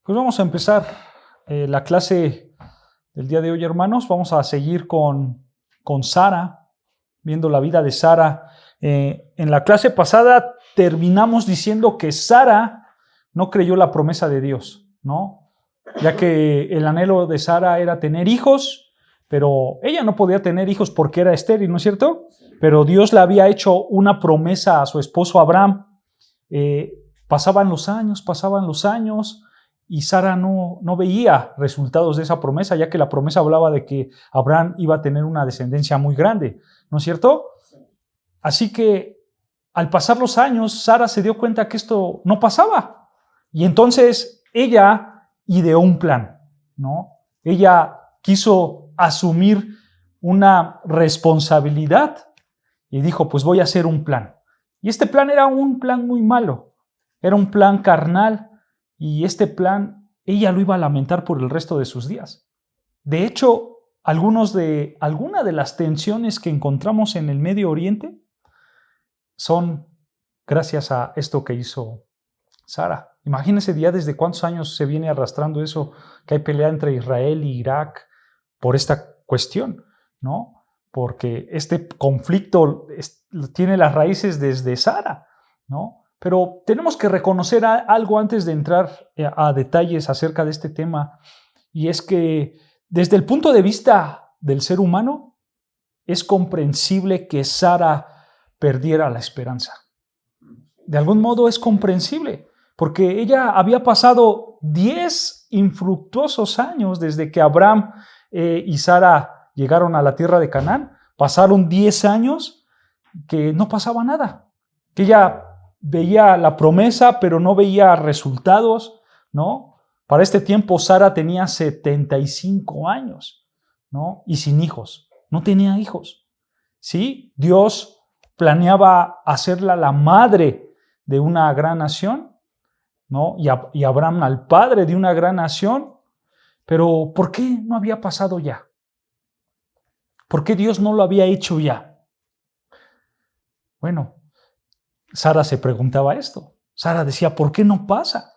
Pues vamos a empezar la clase del día de hoy, hermanos. Vamos a seguir con Sara, viendo la vida de Sara. En la clase pasada terminamos diciendo que Sara no creyó la promesa de Dios, ¿no? Ya que el anhelo de Sara era tener hijos, pero ella no podía tener hijos porque era estéril, ¿no es cierto? Pero Dios le había hecho una promesa a su esposo Abraham. Pasaban los años, y Sara no veía resultados de esa promesa, ya que la promesa hablaba de que Abraham iba a tener una descendencia muy grande, ¿no es cierto? Así que al pasar los años, Sara se dio cuenta que esto no pasaba. Y entonces ella ideó un plan, ¿no? Ella quiso asumir una responsabilidad y dijo, pues voy a hacer un plan. Y este plan era un plan muy malo, era un plan carnal, y este plan ella lo iba a lamentar por el resto de sus días. De hecho, algunas de las tensiones que encontramos en el Medio Oriente son gracias a esto que hizo Sara. Imagínense ya desde cuántos años se viene arrastrando eso, que hay pelea entre Israel y Irak por esta cuestión, ¿no? Porque este conflicto tiene las raíces desde Sara, ¿no? Pero tenemos que reconocer algo antes de entrar a detalles acerca de este tema, y es que desde el punto de vista del ser humano, es comprensible que Sara perdiera la esperanza. De algún modo es comprensible, porque ella había pasado 10 infructuosos años desde que Abraham y Sara llegaron a la tierra de Canaán. Pasaron 10 años que no pasaba nada, que ella veía la promesa, pero no veía resultados, ¿no? Para este tiempo Sara tenía 75 años, ¿no? Y sin hijos, no tenía hijos. ¿Sí? Dios planeaba hacerla la madre de una gran nación, ¿no? Y Abraham al padre de una gran nación, pero ¿por qué no había pasado ya? ¿Por qué Dios no lo había hecho ya? Bueno, Sara se preguntaba esto. Sara decía, ¿por qué no pasa?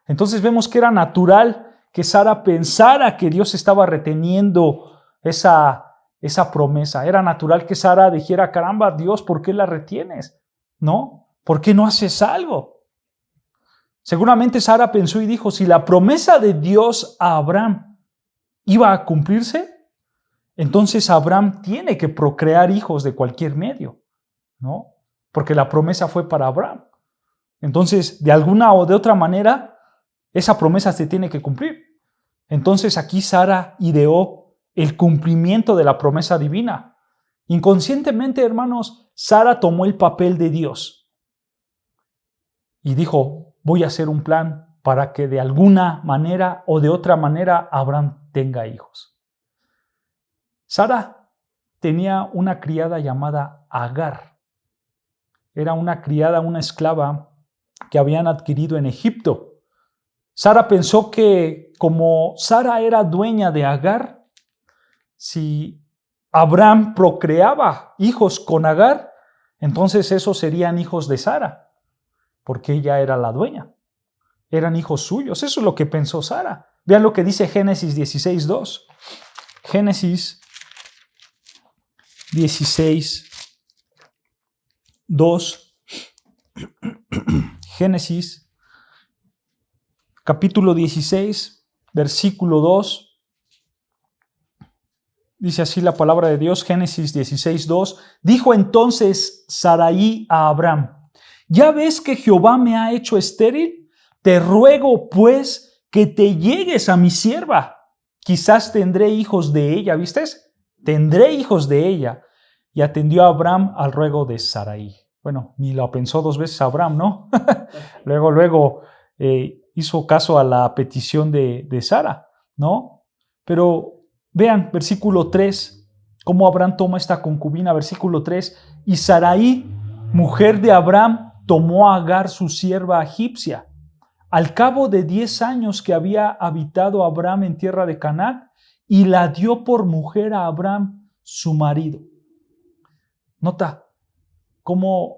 Entonces vemos que era natural que Sara pensara que Dios estaba reteniendo esa promesa. Era natural que Sara dijera, caramba, Dios, ¿por qué la retienes? ¿No? ¿Por qué no haces algo? Seguramente Sara pensó y dijo, si la promesa de Dios a Abraham iba a cumplirse, entonces Abraham tiene que procrear hijos de cualquier medio, ¿no? Porque la promesa fue para Abraham. Entonces, de alguna o de otra manera, esa promesa se tiene que cumplir. Entonces aquí Sara ideó el cumplimiento de la promesa divina. Inconscientemente, hermanos, Sara tomó el papel de Dios y dijo, voy a hacer un plan para que de alguna manera o de otra manera Abraham tenga hijos. Sara tenía una criada llamada Agar. Era una criada, una esclava que habían adquirido en Egipto. Sara pensó que como Sara era dueña de Agar, si Abraham procreaba hijos con Agar, entonces esos serían hijos de Sara, porque ella era la dueña. Eran hijos suyos. Eso es lo que pensó Sara. Vean lo que dice Génesis 16:2. Génesis 16:2. Génesis capítulo 16, versículo 2. Dice así la palabra de Dios, Génesis 16:2. Dijo entonces Sarai a Abraham, ¿ya ves que Jehová me ha hecho estéril? Te ruego pues que te llegues a mi sierva. Quizás tendré hijos de ella, ¿viste? Tendré hijos de ella. Y atendió a Abraham al ruego de Sarai. Bueno, ni lo pensó dos veces Abraham, ¿no? luego hizo caso a la petición de Sara, ¿no? Pero vean, versículo 3, cómo Abraham toma esta concubina, versículo 3. Y Sarai, mujer de Abraham, tomó a Agar, su sierva egipcia. Al cabo de 10 años que había habitado Abraham en tierra de Canaán, y la dio por mujer a Abraham, su marido. Nota cómo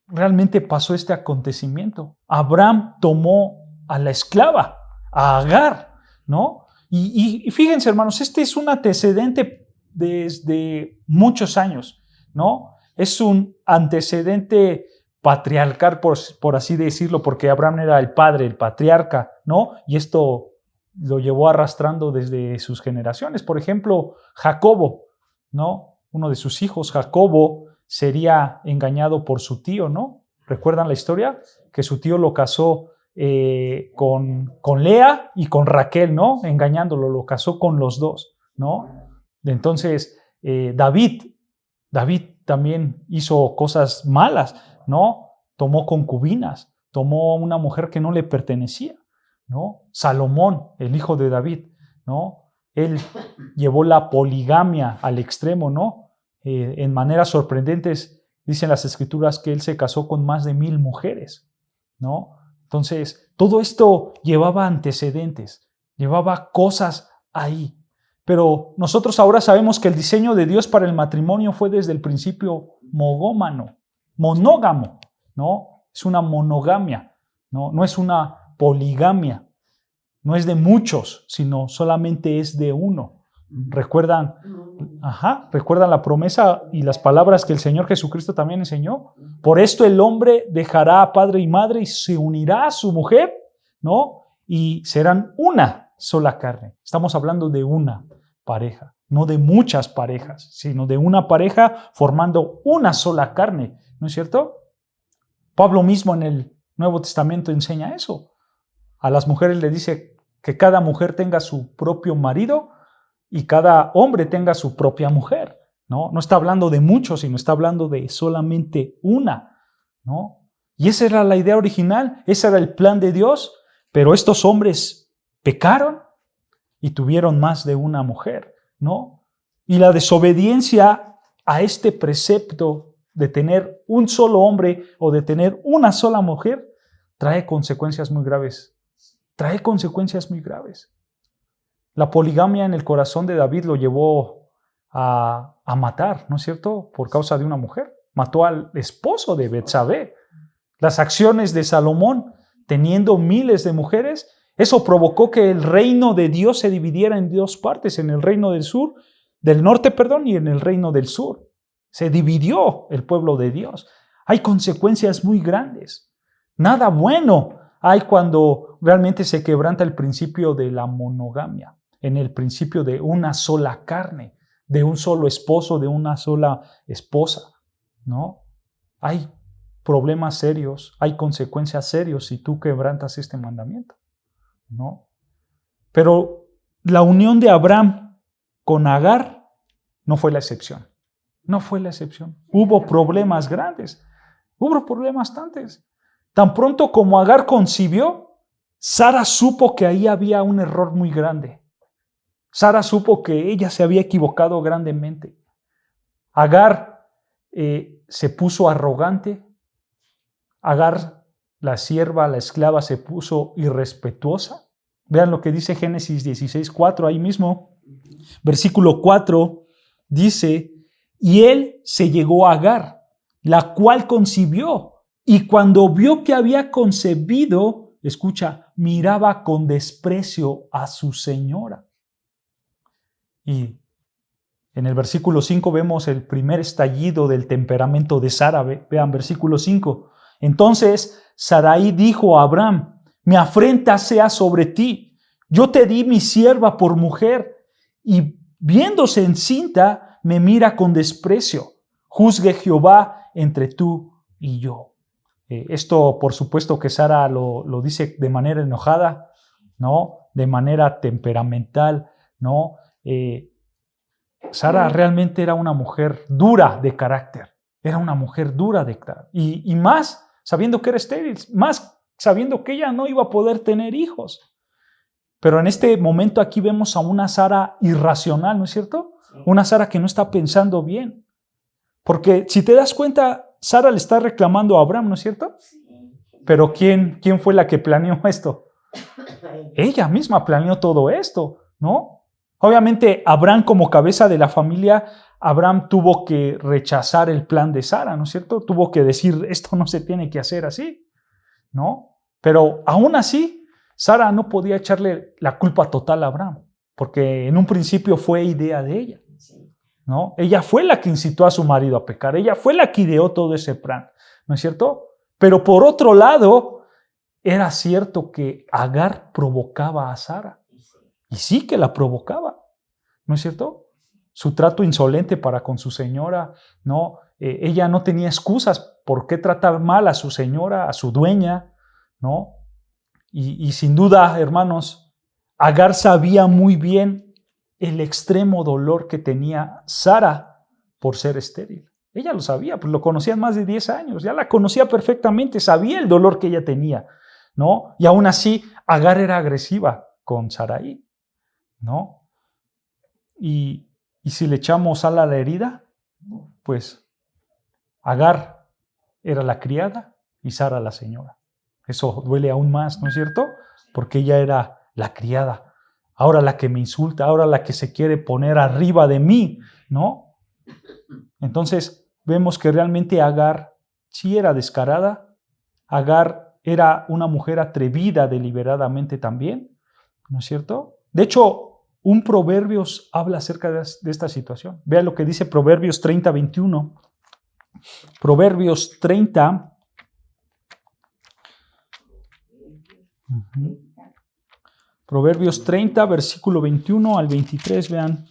realmente pasó este acontecimiento. Abraham tomó a la esclava, a Agar, ¿no? Y fíjense, hermanos, este es un antecedente desde muchos años, ¿no? Es un antecedente patriarcal, por así decirlo, porque Abraham era el padre, el patriarca, ¿no? Y esto lo llevó arrastrando desde sus generaciones. Por ejemplo, Jacobo, ¿no? Uno de sus hijos, Jacobo, sería engañado por su tío, ¿no? ¿Recuerdan la historia? Que su tío lo casó con Lea y con Raquel, ¿no? Engañándolo, lo casó con los dos, ¿no? Entonces, David también hizo cosas malas, ¿no? Tomó concubinas, tomó una mujer que no le pertenecía, ¿no? Salomón, el hijo de David, ¿no? Él llevó la poligamia al extremo, ¿no? En maneras sorprendentes, dicen las escrituras que él se casó con más de 1000 mujeres, ¿no? Entonces, todo esto llevaba antecedentes, llevaba cosas ahí. Pero nosotros ahora sabemos que el diseño de Dios para el matrimonio fue desde el principio monógamo, ¿no? Es una monogamia, ¿no? No es una poligamia, no es de muchos, sino solamente es de uno. ¿Recuerdan la promesa y las palabras que el Señor Jesucristo también enseñó? Por esto el hombre dejará a padre y madre y se unirá a su mujer, ¿no? Y serán una sola carne. Estamos hablando de una pareja, no de muchas parejas, sino de una pareja formando una sola carne, ¿no es cierto? Pablo mismo en el Nuevo Testamento enseña eso. A las mujeres le dice que cada mujer tenga su propio marido y cada hombre tenga su propia mujer, ¿no? No está hablando de muchos, sino está hablando de solamente una, ¿no? Y esa era la idea original, ese era el plan de Dios, pero estos hombres pecaron y tuvieron más de una mujer, ¿no? Y la desobediencia a este precepto de tener un solo hombre o de tener una sola mujer trae consecuencias muy graves. Trae consecuencias muy graves. La poligamia en el corazón de David lo llevó a matar, ¿no es cierto? Por causa de una mujer. Mató al esposo de Betsabé. Las acciones de Salomón, teniendo miles de mujeres, eso provocó que el reino de Dios se dividiera en dos partes, en el reino del norte, y en el reino del sur. Se dividió el pueblo de Dios. Hay consecuencias muy grandes. Nada bueno hay cuando realmente se quebranta el principio de la monogamia, en el principio de una sola carne, de un solo esposo, de una sola esposa, ¿no? Hay problemas serios, hay consecuencias serias si tú quebrantas este mandamiento, ¿no? Pero la unión de Abraham con Agar no fue la excepción. No fue la excepción. Hubo problemas grandes. Hubo problemas tantos. Tan pronto como Agar concibió, Sara supo que ahí había un error muy grande. Sara supo que ella se había equivocado grandemente. Agar se puso arrogante. Agar, la sierva, la esclava, se puso irrespetuosa. Vean lo que dice Génesis 16:4, ahí mismo. Versículo 4 dice: y él se llegó a Agar, la cual concibió, y cuando vio que había concebido, escucha, miraba con desprecio a su señora. Y en el versículo 5 vemos el primer estallido del temperamento de Sara. Vean versículo 5. Entonces Sarai dijo a Abraham: mi afrenta sea sobre ti. Yo te di mi sierva por mujer, y viéndose encinta, me mira con desprecio. Juzgue Jehová entre tú y yo. Esto, por supuesto, que Sara lo dice de manera enojada, ¿no? De manera temperamental, ¿no? Sara realmente era una mujer dura de carácter. Era una mujer dura de carácter. Y más sabiendo que era estéril, más sabiendo que ella no iba a poder tener hijos. Pero en este momento aquí vemos a una Sara irracional, ¿no es cierto? Una Sara que no está pensando bien. Porque si te das cuenta, Sara le está reclamando a Abraham, ¿no es cierto? Pero ¿quién fue la que planeó esto? Ella misma planeó todo esto, ¿no? Obviamente, Abraham, como cabeza de la familia, Abraham tuvo que rechazar el plan de Sara, ¿no es cierto? Tuvo que decir, esto no se tiene que hacer así, ¿no? Pero aún así, Sara no podía echarle la culpa total a Abraham, porque en un principio fue idea de ella, ¿no? Ella fue la que incitó a su marido a pecar, ella fue la que ideó todo ese plan, ¿no es cierto? Pero por otro lado, era cierto que Agar provocaba a Sara, y sí que la provocaba, ¿no es cierto? Su trato insolente para con su señora, ¿no? Ella no tenía excusas por qué tratar mal a su señora, a su dueña, ¿no? Y sin duda, hermanos, Agar sabía muy bien el extremo dolor que tenía Sara por ser estéril. Ella lo sabía, pues lo conocía más de 10 años, ya la conocía perfectamente, sabía el dolor que ella tenía, ¿no? Y aún así, Agar era agresiva con Sarai, ¿no? Y si le echamos sal a la herida, pues Agar era la criada y Sara la señora. Eso duele aún más, ¿no es cierto? Porque ella era la criada. Ahora la que me insulta, ahora la que se quiere poner arriba de mí, ¿no? Entonces vemos que realmente Agar sí era descarada. Agar era una mujer atrevida deliberadamente también, ¿no es cierto? De hecho, un Proverbios habla acerca de esta situación. Vea lo que dice Proverbios 30:21. Proverbios 30. Proverbios 30, versículo 21 al 23, vean.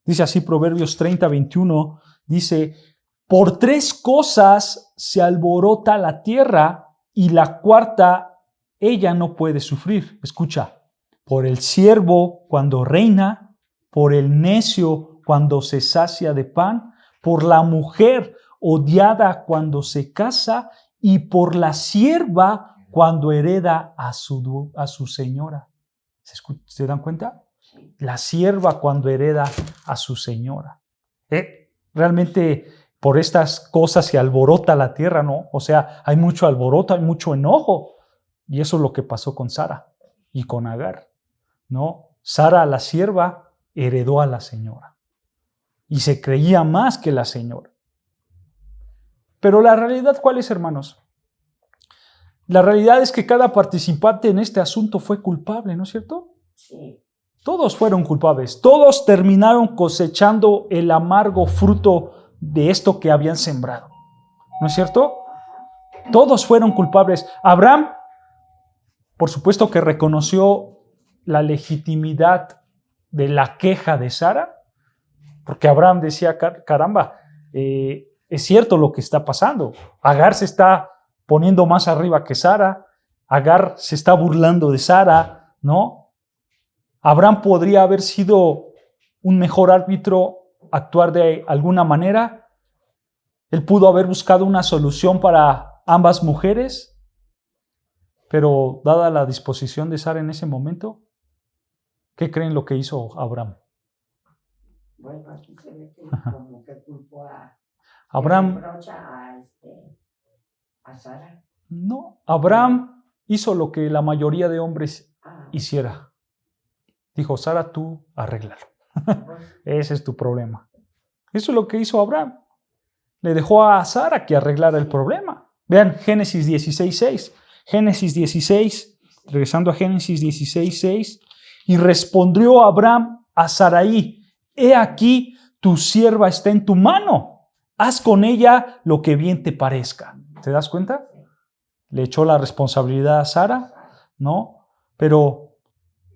Dice así Proverbios 30, 21, dice, por 3 cosas se alborota la tierra y la cuarta ella no puede sufrir. Escucha, por el siervo cuando reina, por el necio cuando se sacia de pan, por la mujer odiada cuando se casa y por la sierva cuando hereda a su señora. ¿Se dan cuenta? La sierva cuando hereda a su señora. Realmente por estas cosas se alborota la tierra, ¿no? O sea, hay mucho alboroto, hay mucho enojo. Y eso es lo que pasó con Sara y con Agar, ¿no? Sara, la sierva, heredó a la señora. Y se creía más que la señora. Pero la realidad, ¿cuál es, hermanos? La realidad es que cada participante en este asunto fue culpable, ¿no es cierto? Sí. Todos fueron culpables. Todos terminaron cosechando el amargo fruto de esto que habían sembrado. ¿No es cierto? Todos fueron culpables. Abraham, por supuesto que reconoció la legitimidad de la queja de Sara, porque Abraham decía, caramba, es cierto lo que está pasando. Agar se está poniendo más arriba que Sara. Agar se está burlando de Sara, ¿no? Abraham podría haber sido un mejor árbitro, actuar de alguna manera. Él pudo haber buscado una solución para ambas mujeres, pero dada la disposición de Sara en ese momento, ¿qué creen lo que hizo Abraham? Bueno, aquí se ve que como que culpó a Abraham a Sara. No, Abraham hizo lo que la mayoría de hombres hiciera. Dijo, Sara, tú arréglalo. Ese es tu problema. Eso es lo que hizo Abraham. Le dejó a Sara que arreglara el problema. Vean, Génesis 16:6. Génesis 16, regresando a Génesis 16:6. Y respondió Abraham a Sarai, he aquí, tu sierva está en tu mano. Haz con ella lo que bien te parezca. ¿Te das cuenta? Le echó la responsabilidad a Sara, ¿no? Pero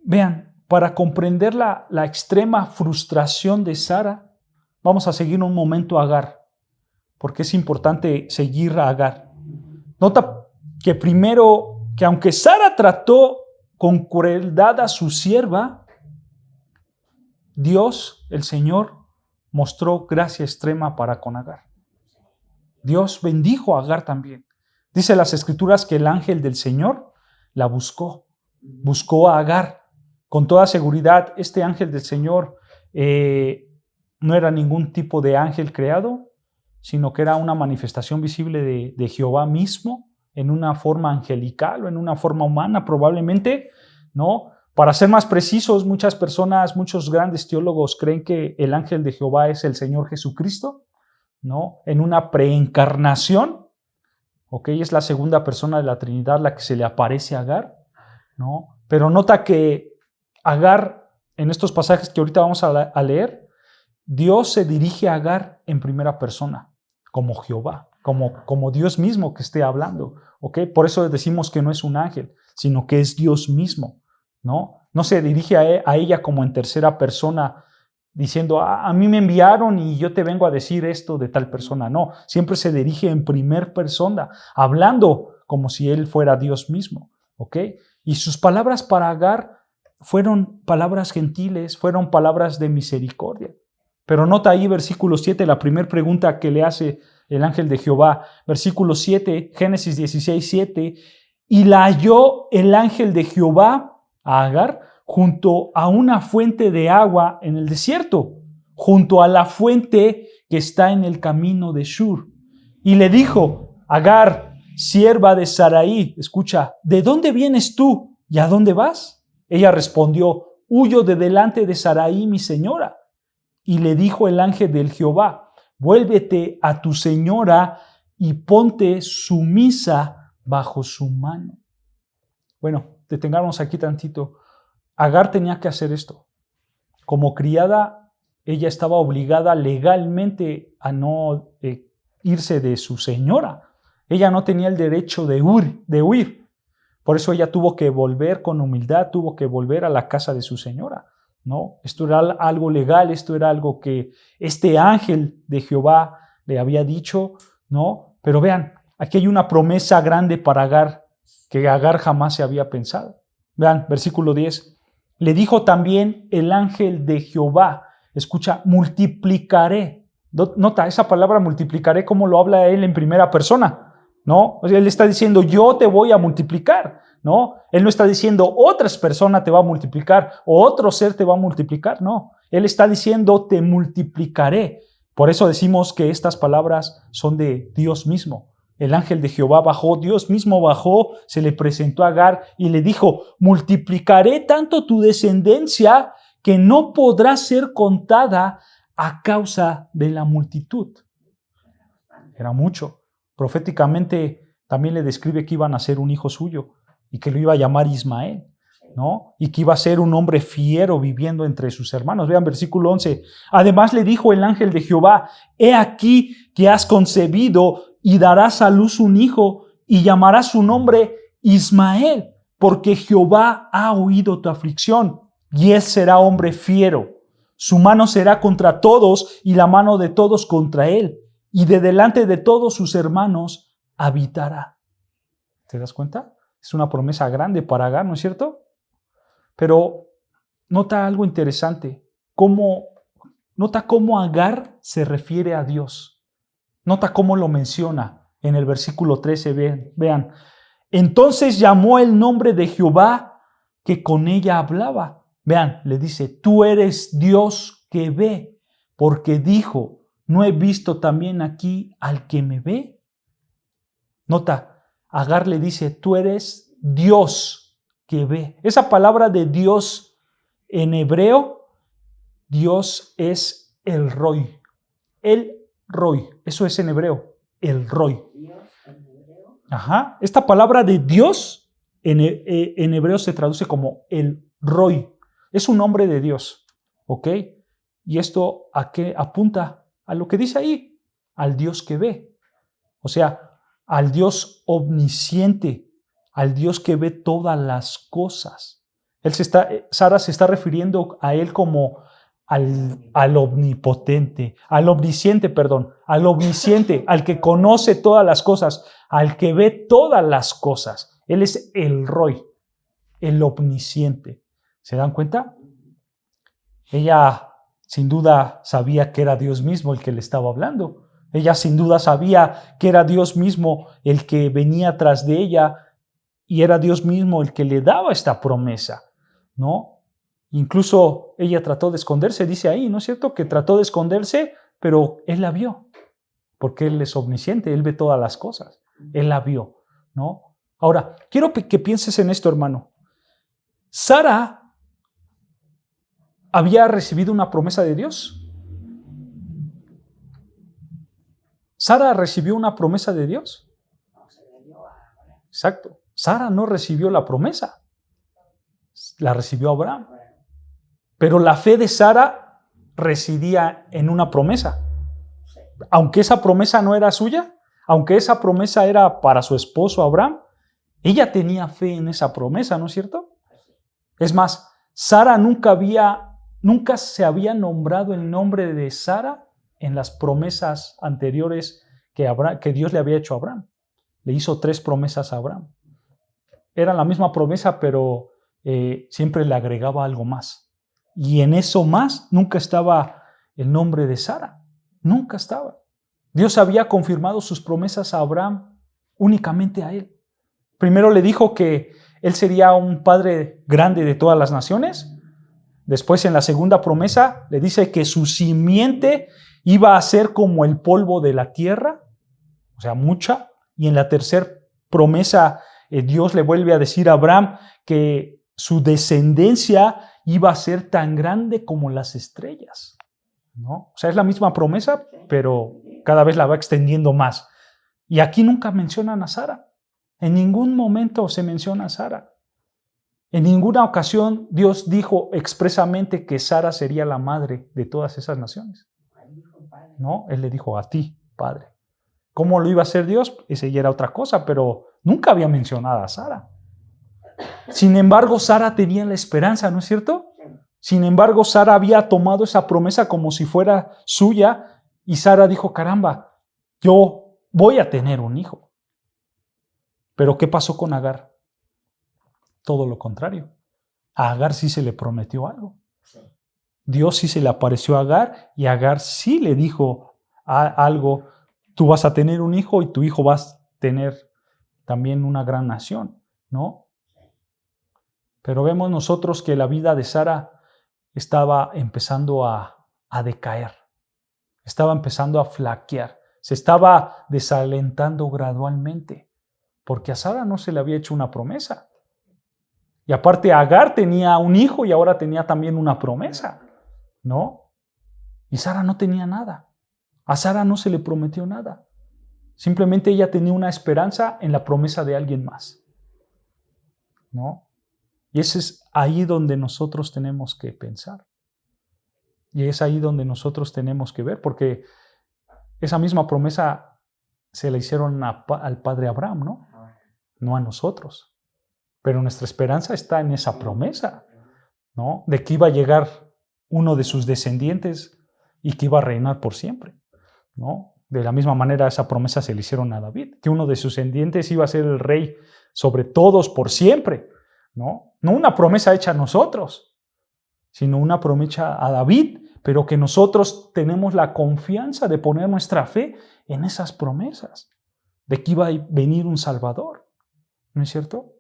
vean, para comprender la extrema frustración de Sara, vamos a seguir un momento a Agar, porque es importante seguir a Agar. Nota que primero, que aunque Sara trató con crueldad a su sierva, Dios, el Señor, mostró gracia extrema para con Agar. Dios bendijo a Agar también. Dice las Escrituras que el ángel del Señor la buscó a Agar. Con toda seguridad, este ángel del Señor no era ningún tipo de ángel creado, sino que era una manifestación visible de Jehová mismo, en una forma angelical o en una forma humana probablemente, ¿no? Para ser más precisos, muchas personas, muchos grandes teólogos creen que el ángel de Jehová es el Señor Jesucristo, ¿no? En una preencarnación, ¿ok? Es la segunda persona de la Trinidad la que se le aparece a Agar, ¿no? Pero nota que Agar, en estos pasajes que ahorita vamos a leer, Dios se dirige a Agar en primera persona, como Jehová, como Dios mismo que esté hablando, ¿ok? Por eso decimos que no es un ángel, sino que es Dios mismo, ¿no? No se dirige a ella como en tercera persona, diciendo, a mí me enviaron y yo te vengo a decir esto de tal persona. No, siempre se dirige en primer persona, hablando como si él fuera Dios mismo, ¿ok? Y sus palabras para Agar fueron palabras gentiles, fueron palabras de misericordia. Pero nota ahí versículo 7, la primera pregunta que le hace el ángel de Jehová. Versículo 7, Génesis 16, 7. Y la halló el ángel de Jehová a Agar junto a una fuente de agua en el desierto, junto a la fuente que está en el camino de Shur. Y le dijo, Agar, sierva de Sarai, escucha, ¿de dónde vienes tú y a dónde vas? Ella respondió, huyo de delante de Sarai, mi señora. Y le dijo el ángel del Jehová, vuélvete a tu señora y ponte sumisa bajo su mano. Bueno, detengamos aquí tantito. Agar tenía que hacer esto. Como criada, ella estaba obligada legalmente a no irse de su señora. Ella no tenía el derecho de huir. Por eso ella tuvo que volver con humildad, tuvo que volver a la casa de su señora, ¿no? Esto era algo legal, esto era algo que este ángel de Jehová le había dicho, ¿no? Pero vean, aquí hay una promesa grande para Agar, que Agar jamás se había pensado. Vean, versículo 10. Le dijo también el ángel de Jehová, escucha, multiplicaré. Nota, esa palabra multiplicaré, como lo habla él en primera persona, ¿no? O sea, él está diciendo, yo te voy a multiplicar, ¿no? Él no está diciendo, otras personas te va a multiplicar, o otro ser te va a multiplicar, no. Él está diciendo, te multiplicaré. Por eso decimos que estas palabras son de Dios mismo. El ángel de Jehová bajó, Dios mismo bajó, se le presentó a Agar y le dijo, multiplicaré tanto tu descendencia que no podrá ser contada a causa de la multitud. Era mucho. Proféticamente también le describe que iba a nacer un hijo suyo y que lo iba a llamar Ismael, ¿no? Y que iba a ser un hombre fiero viviendo entre sus hermanos. Vean versículo 11. Además le dijo el ángel de Jehová, he aquí que has concebido y darás a luz un hijo y llamarás su nombre Ismael, porque Jehová ha oído tu aflicción y él será hombre fiero. Su mano será contra todos y la mano de todos contra él, y de delante de todos sus hermanos habitará. ¿Te das cuenta? Es una promesa grande para Agar, ¿no es cierto? Pero nota algo interesante. Nota cómo Agar se refiere a Dios. Nota cómo lo menciona en el versículo 13. Vean. Entonces llamó el nombre de Jehová que con ella hablaba. Vean, le dice, tú eres Dios que ve, porque dijo, ¿no he visto también aquí al que me ve? Nota, Agar le dice, tú eres Dios que ve. Esa palabra de Dios en hebreo, Dios es el Roy. El Roy, eso es en hebreo, el Roy. Ajá, esta palabra de Dios en hebreo se traduce como el Roy. Es un nombre de Dios, ¿ok? Y esto ¿a qué apunta? A lo que dice ahí, al Dios que ve. O sea, al Dios omnisciente, al Dios que ve todas las cosas. Sara se está refiriendo a él como al omnipotente, al omnisciente, al que conoce todas las cosas, al que ve todas las cosas. Él es el Roy, el omnisciente. ¿Se dan cuenta? Ella sin duda sabía que era Dios mismo el que le estaba hablando. Ella sin duda sabía que era Dios mismo el que venía tras de ella y era Dios mismo el que le daba esta promesa, ¿no? Incluso ella trató de esconderse, dice ahí, ¿no es cierto? Que trató de esconderse, pero él la vio, porque él es omnisciente, él ve todas las cosas, él la vio, ¿no? Ahora, quiero que pienses en esto, hermano. Sara había recibido una promesa de Dios? ¿Sara recibió una promesa de Dios? No se le dio a Abraham. Exacto. Sara no recibió la promesa. La recibió Abraham. Pero la fe de Sara residía en una promesa. Sí. Aunque esa promesa no era suya, aunque esa promesa era para su esposo Abraham, ella tenía fe en esa promesa, ¿no es cierto? Es más, Sara nunca se había nombrado el nombre de Sara en las promesas anteriores que Dios le había hecho a Abraham. Le hizo 3 promesas a Abraham. Era la misma promesa, pero siempre le agregaba algo más. Y en eso más nunca estaba el nombre de Sara. Nunca estaba. Dios había confirmado sus promesas a Abraham únicamente a él. Primero le dijo que él sería un padre grande de todas las naciones. Después, en la segunda promesa, le dice que su simiente iba a ser como el polvo de la tierra, o sea, mucha. Y en la tercera promesa, Dios le vuelve a decir a Abraham que su descendencia iba a ser tan grande como las estrellas, ¿no? O sea, es la misma promesa, pero cada vez la va extendiendo más. Y aquí nunca mencionan a Sara. En ningún momento se menciona a Sara. En ninguna ocasión Dios dijo expresamente que Sara sería la madre de todas esas naciones. No, Él le dijo a ti, Padre. ¿Cómo lo iba a hacer Dios? Esa ya era otra cosa, pero nunca había mencionado a Sara. Sin embargo, Sara tenía la esperanza, ¿no es cierto? Sin embargo, Sara había tomado esa promesa como si fuera suya y Sara dijo, caramba, yo voy a tener un hijo. Pero ¿qué pasó con Agar? Todo lo contrario. A Agar sí se le prometió algo. Dios sí se le apareció a Agar y Agar sí le dijo algo. Tú vas a tener un hijo y tu hijo va a tener también una gran nación, ¿no? Pero vemos nosotros que la vida de Sara estaba empezando a decaer. Estaba empezando a flaquear. Se estaba desalentando gradualmente. Porque a Sara no se le había hecho una promesa. Y aparte Agar tenía un hijo y ahora tenía también una promesa, ¿no? Y Sara no tenía nada. A Sara no se le prometió nada. Simplemente ella tenía una esperanza en la promesa de alguien más, ¿no? Y ese es ahí donde nosotros tenemos que pensar. Y es ahí donde nosotros tenemos que ver, porque esa misma promesa se la hicieron al padre Abraham, ¿no? No a nosotros. Pero nuestra esperanza está en esa promesa, ¿no? De que iba a llegar uno de sus descendientes y que iba a reinar por siempre, ¿no? De la misma manera esa promesa se le hicieron a David, que uno de sus descendientes iba a ser el rey sobre todos por siempre, ¿no? No una promesa hecha a nosotros, sino una promesa a David, pero que nosotros tenemos la confianza de poner nuestra fe en esas promesas, de que iba a venir un Salvador. ¿No es cierto?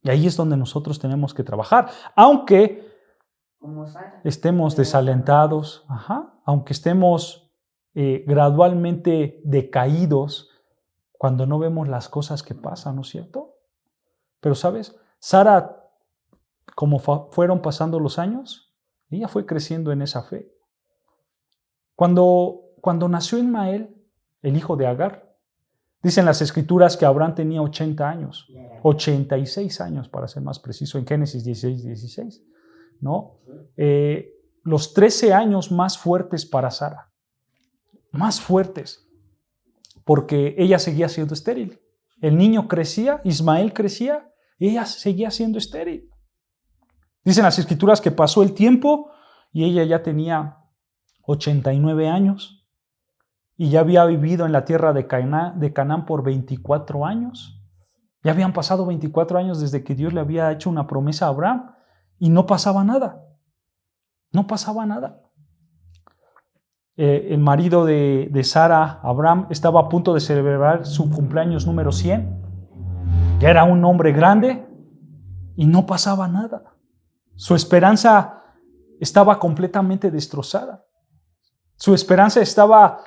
Y ahí es donde nosotros tenemos que trabajar, aunque estemos desalentados, aunque estemos gradualmente decaídos cuando no vemos las cosas que pasan, ¿no es cierto? Pero, ¿sabes? Sara, como fueron pasando los años, ella fue creciendo en esa fe. Cuando nació Ismael, el hijo de Agar, dicen las Escrituras que Abraham tenía 80 años, 86 años para ser más preciso, en Génesis 16, ¿no? Los 13 años más fuertes para Sara, más fuertes, porque ella seguía siendo estéril. El niño crecía, Ismael crecía, y ella seguía siendo estéril. Dicen las Escrituras que pasó el tiempo y ella ya tenía 89 años. Y ya había vivido en la tierra de Canaán por 24 años. Ya habían pasado 24 años desde que Dios le había hecho una promesa a Abraham y no pasaba nada. No pasaba nada. El marido de Sara, Abraham, estaba a punto de celebrar su cumpleaños número 100. Ya era un hombre grande y no pasaba nada. Su esperanza estaba completamente destrozada. Su esperanza estaba,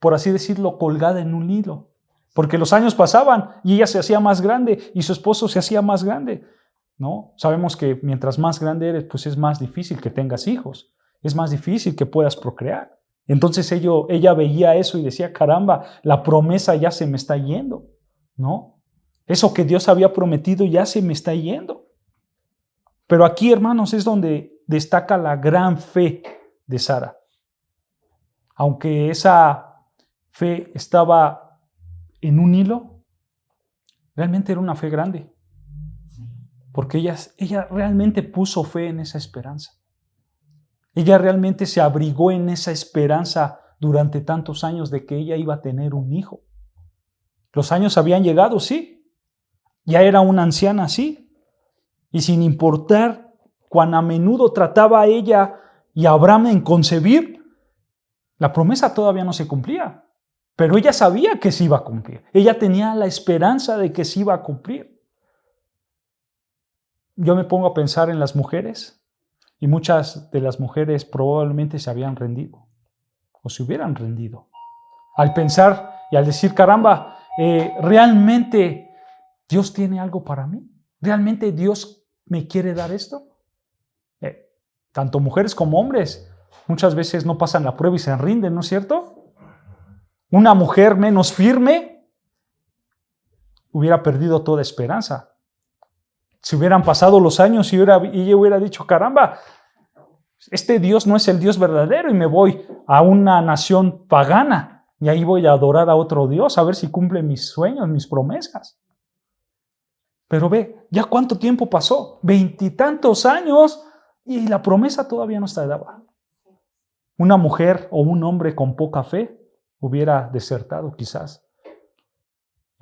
por así decirlo, colgada en un hilo, porque los años pasaban y ella se hacía más grande y su esposo se hacía más grande, ¿no? Sabemos que mientras más grande eres, pues es más difícil que tengas hijos, es más difícil que puedas procrear. Entonces ella veía eso y decía, caramba, la promesa ya se me está yendo, ¿no? Eso que Dios había prometido ya se me está yendo. Pero aquí, hermanos, es donde destaca la gran fe de Sara. Aunque esa fe estaba en un hilo, realmente era una fe grande. Porque ella realmente puso fe en esa esperanza. Ella realmente se abrigó en esa esperanza durante tantos años de que ella iba a tener un hijo. Los años habían llegado, sí. Ya era una anciana, sí. Y sin importar cuán a menudo trataba ella y Abraham en concebir, la promesa todavía no se cumplía. Pero ella sabía que se iba a cumplir. Ella tenía la esperanza de que se iba a cumplir. Yo me pongo a pensar en las mujeres. Y muchas de las mujeres probablemente se habían rendido o se hubieran rendido. Al pensar y al decir, caramba, ¿realmente Dios tiene algo para mí? ¿Realmente Dios me quiere dar esto? Tanto mujeres como hombres muchas veces no pasan la prueba y se rinden, ¿no es cierto? Una mujer menos firme hubiera perdido toda esperanza. Si hubieran pasado los años y ella hubiera dicho, caramba, este Dios no es el Dios verdadero y me voy a una nación pagana y ahí voy a adorar a otro Dios, a ver si cumple mis sueños, mis promesas. Pero ve, ¿ya cuánto tiempo pasó? 20 y tantos años y la promesa todavía no está dada. Una mujer o un hombre con poca fe hubiera desertado quizás.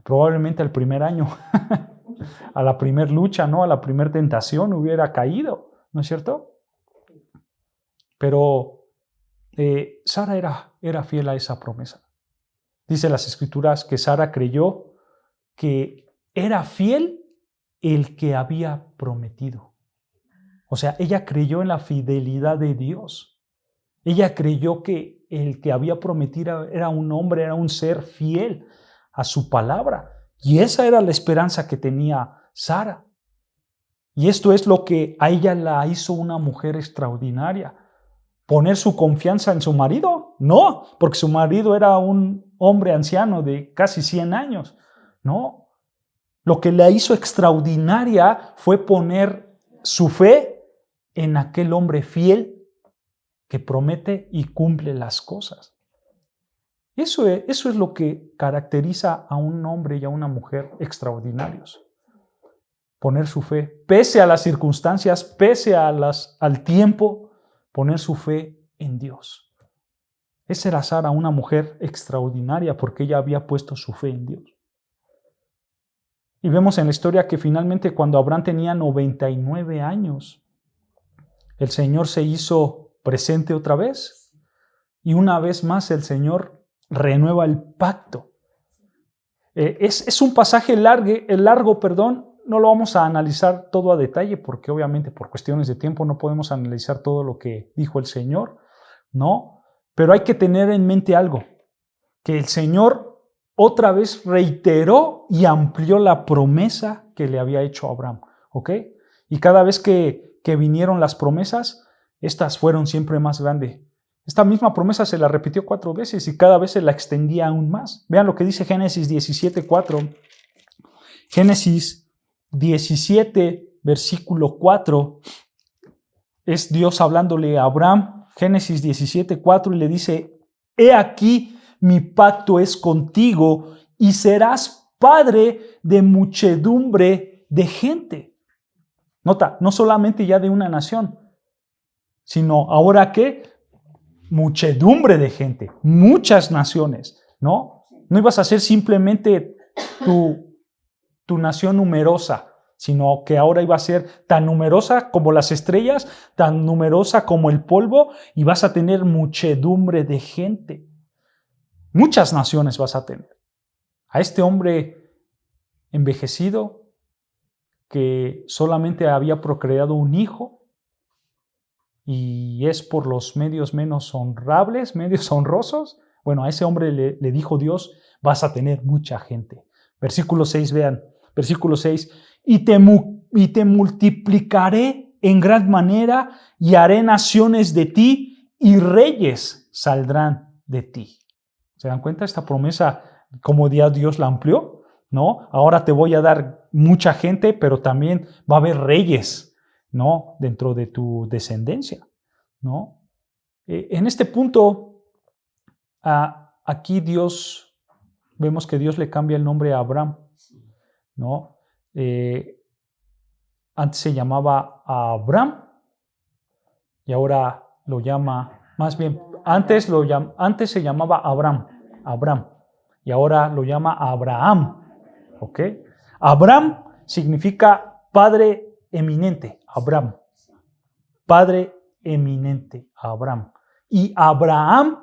Probablemente al primer año. A la primer lucha, ¿no? A la primer tentación hubiera caído, ¿no es cierto? Pero Sara era fiel a esa promesa. Dice las Escrituras que Sara creyó que era fiel el que había prometido. O sea, ella creyó en la fidelidad de Dios. Ella creyó que el que había prometido era un hombre, era un ser fiel a su palabra. Y esa era la esperanza que tenía Sara. Y esto es lo que a ella la hizo una mujer extraordinaria. ¿Poner su confianza en su marido? No, porque su marido era un hombre anciano de casi 100 años. No, lo que la hizo extraordinaria fue poner su fe en aquel hombre fiel que promete y cumple las cosas. Eso es lo que caracteriza a un hombre y a una mujer extraordinarios. Poner su fe, pese a las circunstancias, pese al tiempo, poner su fe en Dios. Esa era Sara, una mujer extraordinaria, porque ella había puesto su fe en Dios. Y vemos en la historia que finalmente cuando Abraham tenía 99 años, el Señor se hizo presente otra vez y una vez más el Señor renueva el pacto. Es un pasaje largo, no lo vamos a analizar todo a detalle porque obviamente por cuestiones de tiempo no podemos analizar todo lo que dijo el Señor, ¿no? Pero hay que tener en mente algo, que el Señor otra vez reiteró y amplió la promesa que le había hecho a Abraham, ¿ok? Y cada vez que vinieron las promesas, estas fueron siempre más grandes. Esta misma promesa se la repitió 4 veces y cada vez se la extendía aún más. Vean lo que dice Génesis 17:4. Génesis 17, versículo 4. Es Dios hablándole a Abraham. Génesis 17:4 y le dice, he aquí mi pacto es contigo y serás padre de muchedumbre de gente. Nota, no solamente ya de una nación, sino ahora que muchedumbre de gente, muchas naciones, ¿no? No ibas a ser simplemente tu nación numerosa, sino que ahora iba a ser tan numerosa como las estrellas, tan numerosa como el polvo, y vas a tener muchedumbre de gente. Muchas naciones vas a tener. A este hombre envejecido que solamente había procreado un hijo, y es por los medios menos honrables, medios honrosos. Bueno, a ese hombre le dijo Dios, vas a tener mucha gente. Versículo 6, vean, versículo 6. Y te te multiplicaré en gran manera y haré naciones de ti y reyes saldrán de ti. ¿Se dan cuenta esta promesa, cómo Dios la amplió? ¿No? Ahora te voy a dar mucha gente, pero también va a haber reyes, ¿no? Dentro de tu descendencia, ¿no? En este punto, aquí vemos que Dios le cambia el nombre a Abraham, ¿no? Antes se llamaba Abraham y ahora lo llama, más bien, antes se llamaba Abraham, y ahora lo llama Abraham, ¿ok? Abraham significa padre eminente, Abraham, padre eminente, Abraham. Y Abraham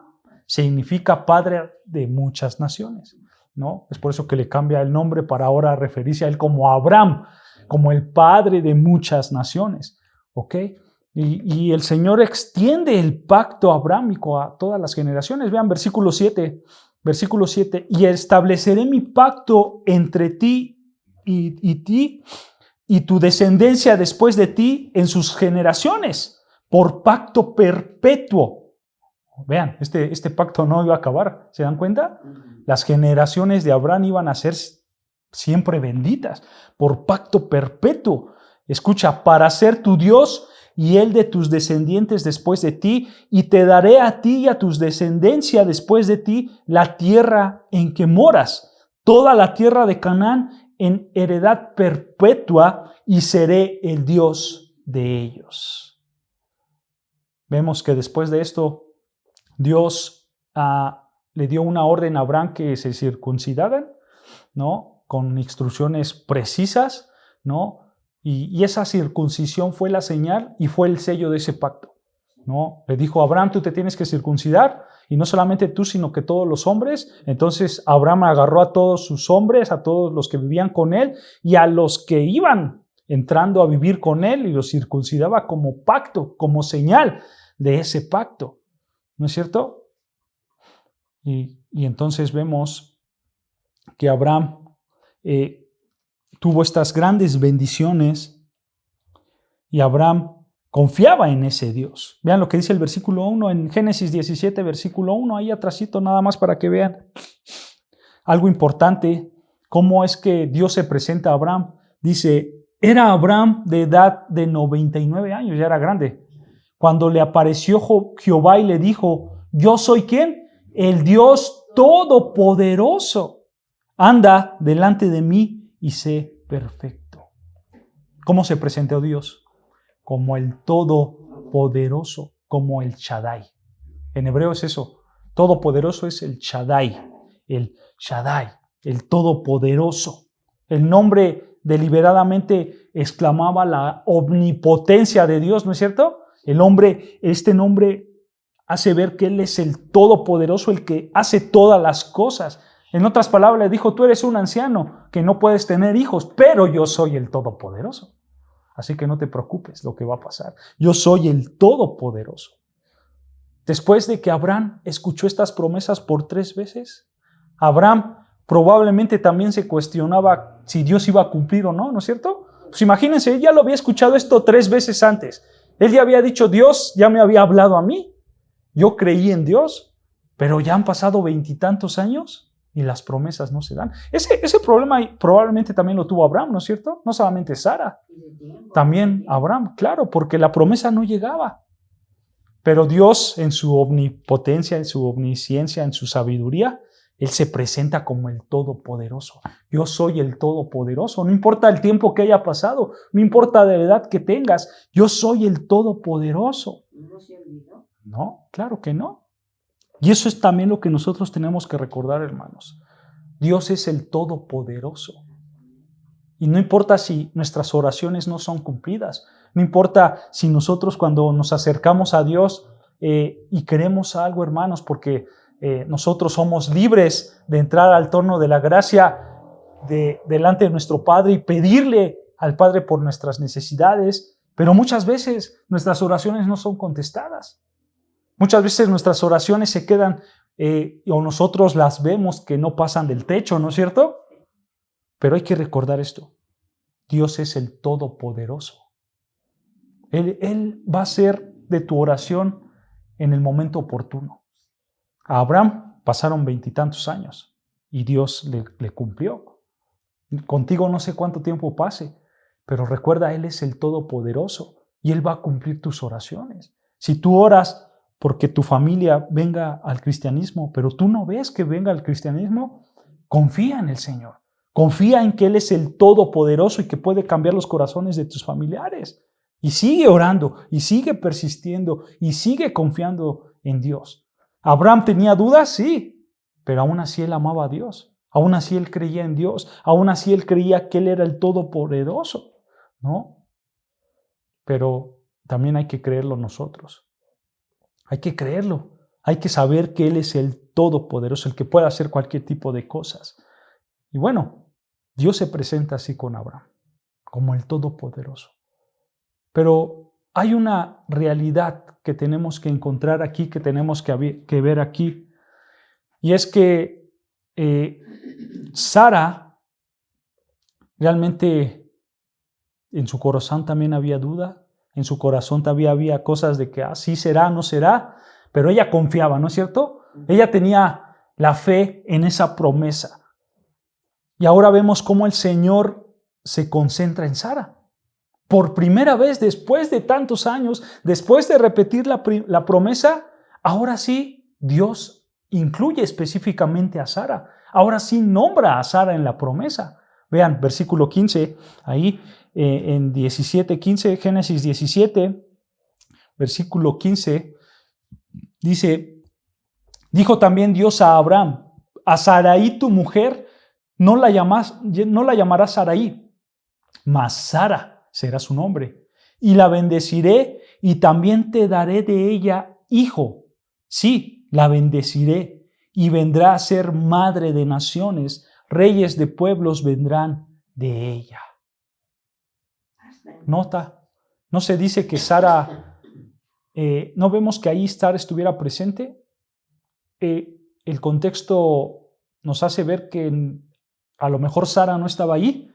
significa padre de muchas naciones, ¿no? Es por eso que le cambia el nombre para ahora referirse a él como Abraham, como el padre de muchas naciones, ¿ok? Y el Señor extiende el pacto abrámico a todas las generaciones. Vean versículo 7, y estableceré mi pacto entre ti y tu descendencia después de ti en sus generaciones, por pacto perpetuo. Vean, este pacto no iba a acabar, ¿se dan cuenta? Las generaciones de Abraham iban a ser siempre benditas, por pacto perpetuo. Escucha, para ser tu Dios y el de tus descendientes después de ti, y te daré a ti y a tus descendencia después de ti la tierra en que moras, toda la tierra de Canaán en heredad perpetua, y seré el Dios de ellos. Vemos que después de esto, Dios le dio una orden a Abraham que se circuncidaran, ¿no? Con instrucciones precisas, ¿no? Y esa circuncisión fue la señal y fue el sello de ese pacto, ¿no? Le dijo a Abraham, tú te tienes que circuncidar, y no solamente tú, sino que todos los hombres. Entonces Abraham agarró a todos sus hombres, a todos los que vivían con él, y a los que iban entrando a vivir con él, y los circuncidaba como pacto, como señal de ese pacto, ¿no es cierto? Y entonces vemos que Abraham tuvo estas grandes bendiciones, y Abraham confiaba en ese Dios. Vean lo que dice el versículo 1 en Génesis 17, versículo 1, ahí atrásito, nada más para que vean algo importante, cómo es que Dios se presenta a Abraham. Dice, era Abraham de edad de 99 años, ya era grande, cuando le apareció Jehová y le dijo, yo soy ¿quién? El Dios Todopoderoso. Anda delante de mí y sé perfecto. ¿Cómo se presentó Dios? Como el Todopoderoso, como el Shaddai. En hebreo es eso. Todopoderoso es el Shaddai, el Todopoderoso. El nombre deliberadamente exclamaba la omnipotencia de Dios, ¿no es cierto? Este nombre hace ver que Él es el Todopoderoso, el que hace todas las cosas. En otras palabras, le dijo, tú eres un anciano que no puedes tener hijos, pero yo soy el Todopoderoso. Así que no te preocupes lo que va a pasar. Yo soy el Todopoderoso. Después de que Abraham escuchó estas promesas por 3 veces, Abraham probablemente también se cuestionaba si Dios iba a cumplir o no, ¿no es cierto? Pues imagínense, él ya lo había escuchado esto 3 veces antes. Él ya había dicho, Dios ya me había hablado a mí. Yo creí en Dios, pero ya han pasado 20 y tantos años y las promesas no se dan. Ese problema probablemente también lo tuvo Abraham, ¿no es cierto? No solamente Sara, también Abraham, claro, porque la promesa no llegaba. Pero Dios, en su omnipotencia, en su omnisciencia, en su sabiduría, Él se presenta como el Todopoderoso. Yo soy el Todopoderoso. No importa el tiempo que haya pasado, no importa la edad que tengas, yo soy el Todopoderoso. ¿No se olvidó? No, claro que no. Y eso es también lo que nosotros tenemos que recordar, hermanos. Dios es el Todopoderoso. Y no importa si nuestras oraciones no son cumplidas. No importa si nosotros cuando nos acercamos a Dios y queremos algo, hermanos, porque nosotros somos libres de entrar al trono de la gracia delante de nuestro Padre y pedirle al Padre por nuestras necesidades, pero muchas veces nuestras oraciones no son contestadas. Muchas veces nuestras oraciones se quedan o nosotros las vemos que no pasan del techo, ¿no es cierto? Pero hay que recordar esto. Dios es el Todopoderoso. Él va a ser de tu oración en el momento oportuno. A Abraham pasaron 20 y tantos años y Dios le cumplió. Contigo no sé cuánto tiempo pase, pero recuerda, Él es el Todopoderoso y Él va a cumplir tus oraciones. Si tú oras porque tu familia venga al cristianismo, pero tú no ves que venga al cristianismo, confía en el Señor. Confía en que Él es el Todopoderoso y que puede cambiar los corazones de tus familiares. Y sigue orando, y sigue persistiendo, y sigue confiando en Dios. ¿Abraham tenía dudas? Sí, pero aún así él amaba a Dios. Aún así él creía en Dios. Aún así él creía que Él era el Todopoderoso, ¿no? Pero también hay que creerlo nosotros. Hay que creerlo. Hay que saber que Él es el Todopoderoso, el que puede hacer cualquier tipo de cosas. Y bueno, Dios se presenta así con Abraham, como el Todopoderoso. Pero hay una realidad que tenemos que encontrar aquí, que tenemos que ver aquí, y es que Sara realmente en su corazón también había duda, en su corazón también había cosas de que sí será, no será, pero ella confiaba, ¿no es cierto? Ella tenía la fe en esa promesa. Y ahora vemos cómo el Señor se concentra en Sara. Por primera vez, después de tantos años, después de repetir la promesa, ahora sí Dios incluye específicamente a Sara. Ahora sí nombra a Sara en la promesa. Vean, versículo 15, ahí en 17:15, Génesis 17, versículo 15, dice, dijo también Dios a Abraham, a Sarai tu mujer no la llamarás Sarai, mas Sara será su nombre, y la bendeciré y también te daré de ella hijo. Sí, la bendeciré y vendrá a ser madre de naciones, reyes de pueblos vendrán de ella. Nota, no se dice que Sara, no vemos que ahí Sara estuviera presente. El contexto nos hace ver que a lo mejor Sara no estaba ahí,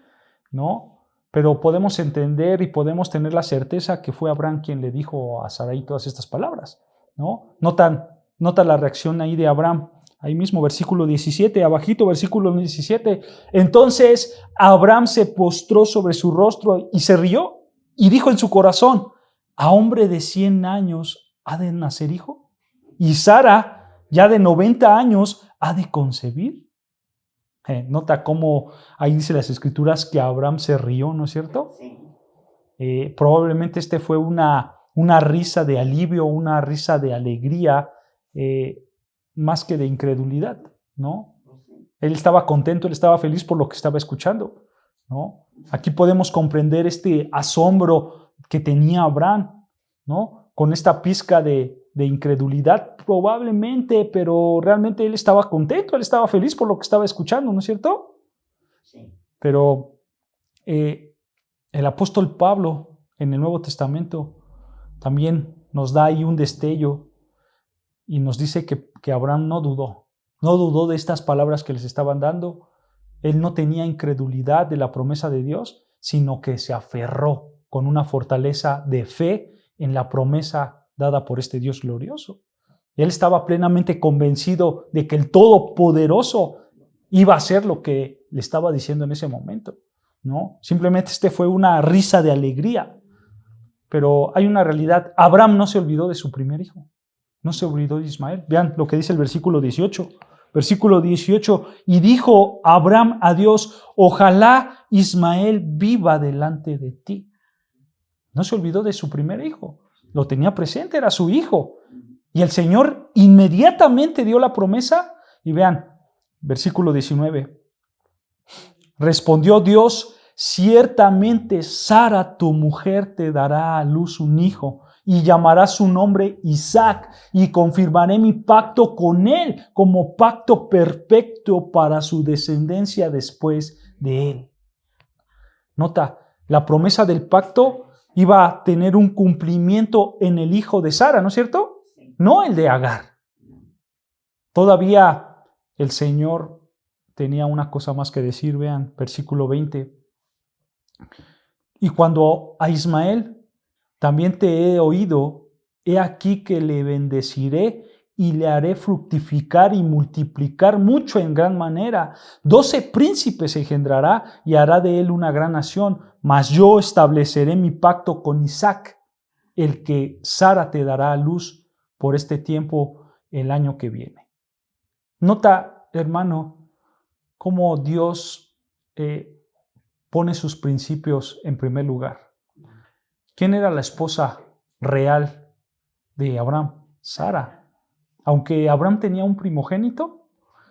¿no? Pero podemos entender y podemos tener la certeza que fue Abraham quien le dijo a Sarai todas estas palabras, ¿no? Nota la reacción ahí de Abraham. Ahí mismo, versículo 17, abajito, versículo 17. Entonces Abraham se postró sobre su rostro y se rió y dijo en su corazón, ¿a hombre de 100 años ha de nacer hijo? Y Sara, ya de 90 años, ha de concebir. Nota cómo ahí dice las escrituras que Abraham se rió, ¿no es cierto? Sí. Probablemente fue una risa de alivio, una risa de alegría, más que de incredulidad, ¿no? Él estaba contento, él estaba feliz por lo que estaba escuchando, ¿no? Aquí podemos comprender este asombro que tenía Abraham, ¿no? Con esta pizca de incredulidad probablemente, pero realmente él estaba contento, él estaba feliz por lo que estaba escuchando, ¿no es cierto? Sí. Pero el apóstol Pablo en el Nuevo Testamento también nos da ahí un destello y nos dice que Abraham no dudó de estas palabras que les estaban dando. Él no tenía incredulidad de la promesa de Dios, sino que se aferró con una fortaleza de fe en la promesa dada por este Dios glorioso. Él estaba plenamente convencido de que el Todopoderoso iba a hacer lo que le estaba diciendo en ese momento, ¿no? Simplemente fue una risa de alegría. Pero hay una realidad. Abraham no se olvidó de su primer hijo. No se olvidó de Ismael. Vean lo que dice el versículo 18. Versículo 18. Y dijo Abraham a Dios, ojalá Ismael viva delante de ti. No se olvidó de su primer hijo. Lo tenía presente, era su hijo. Y el Señor inmediatamente dio la promesa. Y vean, versículo 19. Respondió Dios, ciertamente Sara tu mujer te dará a luz un hijo y llamará su nombre Isaac y confirmaré mi pacto con él como pacto perfecto para su descendencia después de él. Nota, la promesa del pacto iba a tener un cumplimiento en el hijo de Sara, ¿no es cierto? No el de Agar. Todavía el Señor tenía una cosa más que decir. Vean, versículo 20. Y cuando a Ismael también te he oído, he aquí que le bendeciré y le haré fructificar y multiplicar mucho en gran manera. 12 príncipes engendrará y hará de él una gran nación. Mas yo estableceré mi pacto con Isaac, el que Sara te dará a luz por este tiempo el año que viene. Nota, hermano, cómo Dios pone sus principios en primer lugar. ¿Quién era la esposa real de Abraham? Sara. Aunque Abraham tenía un primogénito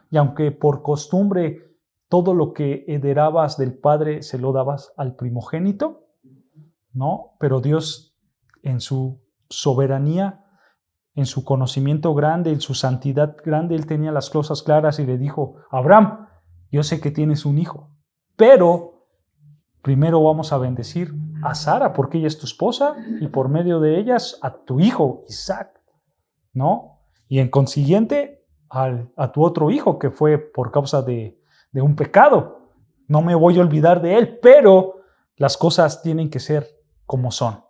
y aunque por costumbre todo lo que heredabas del padre se lo dabas al primogénito, ¿no? Pero Dios en su soberanía, en su conocimiento grande, en su santidad grande, Él tenía las cosas claras y le dijo, Abraham, yo sé que tienes un hijo, pero primero vamos a bendecir a Sara porque ella es tu esposa y por medio de ellas a tu hijo Isaac, ¿no? Y en consiguiente a tu otro hijo que fue por causa de un pecado. No me voy a olvidar de él, pero las cosas tienen que ser como son.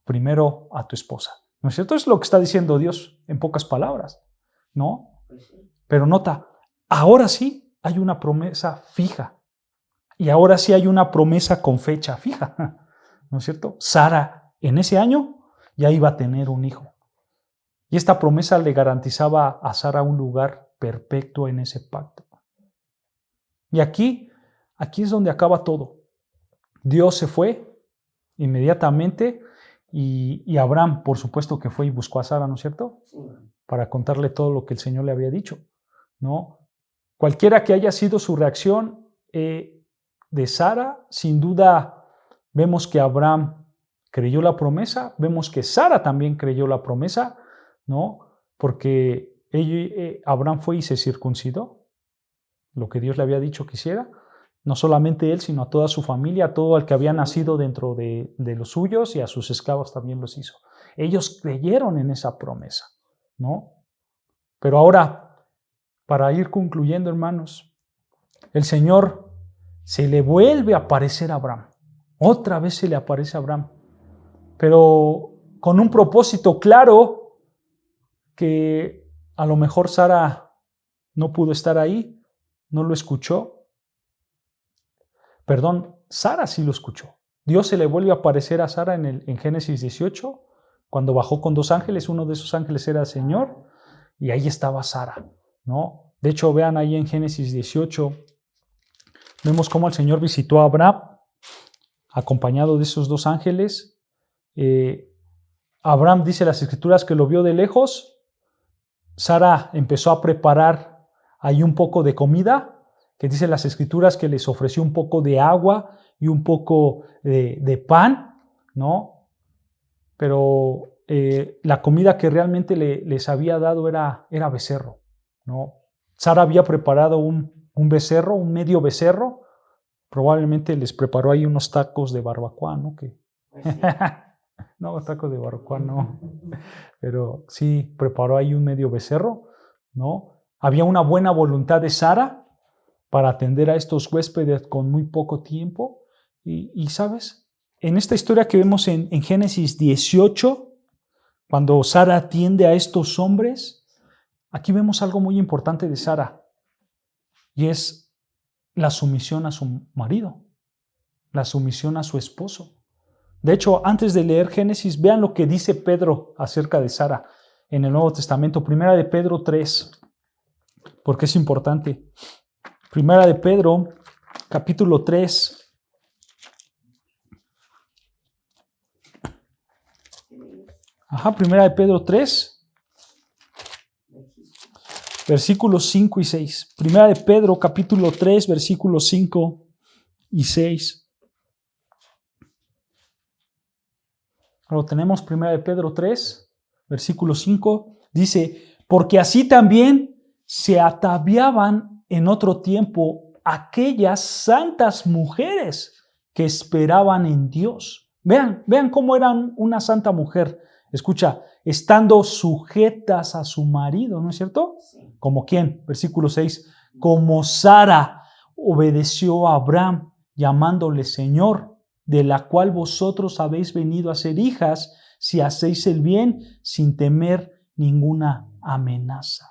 Primero a tu esposa. ¿No es cierto? Es lo que está diciendo Dios en pocas palabras, ¿no? Pero nota, ahora sí hay una promesa fija. Y ahora sí hay una promesa con fecha fija, ¿no es cierto? Sara en ese año ya iba a tener un hijo. Y esta promesa le garantizaba a Sara un lugar perpetuo en ese pacto. Y aquí es donde acaba todo. Dios se fue inmediatamente y Abraham, por supuesto que fue y buscó a Sara, ¿no es cierto? Sí. Para contarle todo lo que el Señor le había dicho, ¿no? Cualquiera que haya sido su reacción de Sara, sin duda vemos que Abraham creyó la promesa, vemos que Sara también creyó la promesa, ¿no? Porque Abraham fue y se circuncidó, lo que Dios le había dicho que hiciera, no solamente él, sino a toda su familia, a todo el que había nacido dentro de los suyos y a sus esclavos también los hizo. Ellos creyeron en esa promesa, ¿no? Pero ahora, para ir concluyendo, hermanos, el Señor se le vuelve a aparecer a Abraham. Otra vez se le aparece a Abraham, pero con un propósito claro que a lo mejor Sara no pudo estar ahí, no lo escuchó. Perdón, Sara sí lo escuchó. Dios se le vuelve a aparecer a Sara en Génesis 18, cuando bajó con 2 ángeles, uno de esos ángeles era el Señor, y ahí estaba Sara, ¿no? De hecho, vean ahí en Génesis 18, vemos cómo el Señor visitó a Abraham, acompañado de esos 2 ángeles. Abraham, dice las Escrituras, que lo vio de lejos. Sara empezó a preparar ahí un poco de comida, que dice las Escrituras que les ofreció un poco de agua y un poco de pan, ¿no? Pero la comida que realmente les había dado era becerro, ¿no? Sara había preparado un becerro, un medio becerro, probablemente les preparó ahí unos tacos de barbacoa, ¿no? No, tacos de barbacoa no, pero sí preparó ahí un medio becerro, ¿no? Había una buena voluntad de Sara para atender a estos huéspedes con muy poco tiempo. Y ¿sabes? En esta historia que vemos en Génesis 18, cuando Sara atiende a estos hombres, aquí vemos algo muy importante de Sara, y es la sumisión a su marido, la sumisión a su esposo. De hecho, antes de leer Génesis, vean lo que dice Pedro acerca de Sara en el Nuevo Testamento. Primera de Pedro 3, porque es importante. Primera de Pedro, capítulo 3. Primera de Pedro 3, versículos 5 y 6. Primera de Pedro, capítulo 3, versículos 5 y 6. Lo tenemos, Primera de Pedro 3, versículo 5, dice, porque así también se ataviaban en otro tiempo aquellas santas mujeres que esperaban en Dios. Vean cómo eran una santa mujer. Escucha, estando sujetas a su marido, ¿no es cierto? Sí. ¿Como quién? Versículo 6, como Sara obedeció a Abraham, llamándole Señor. de la cual vosotros habéis venido a ser hijas, si hacéis el bien sin temer ninguna amenaza.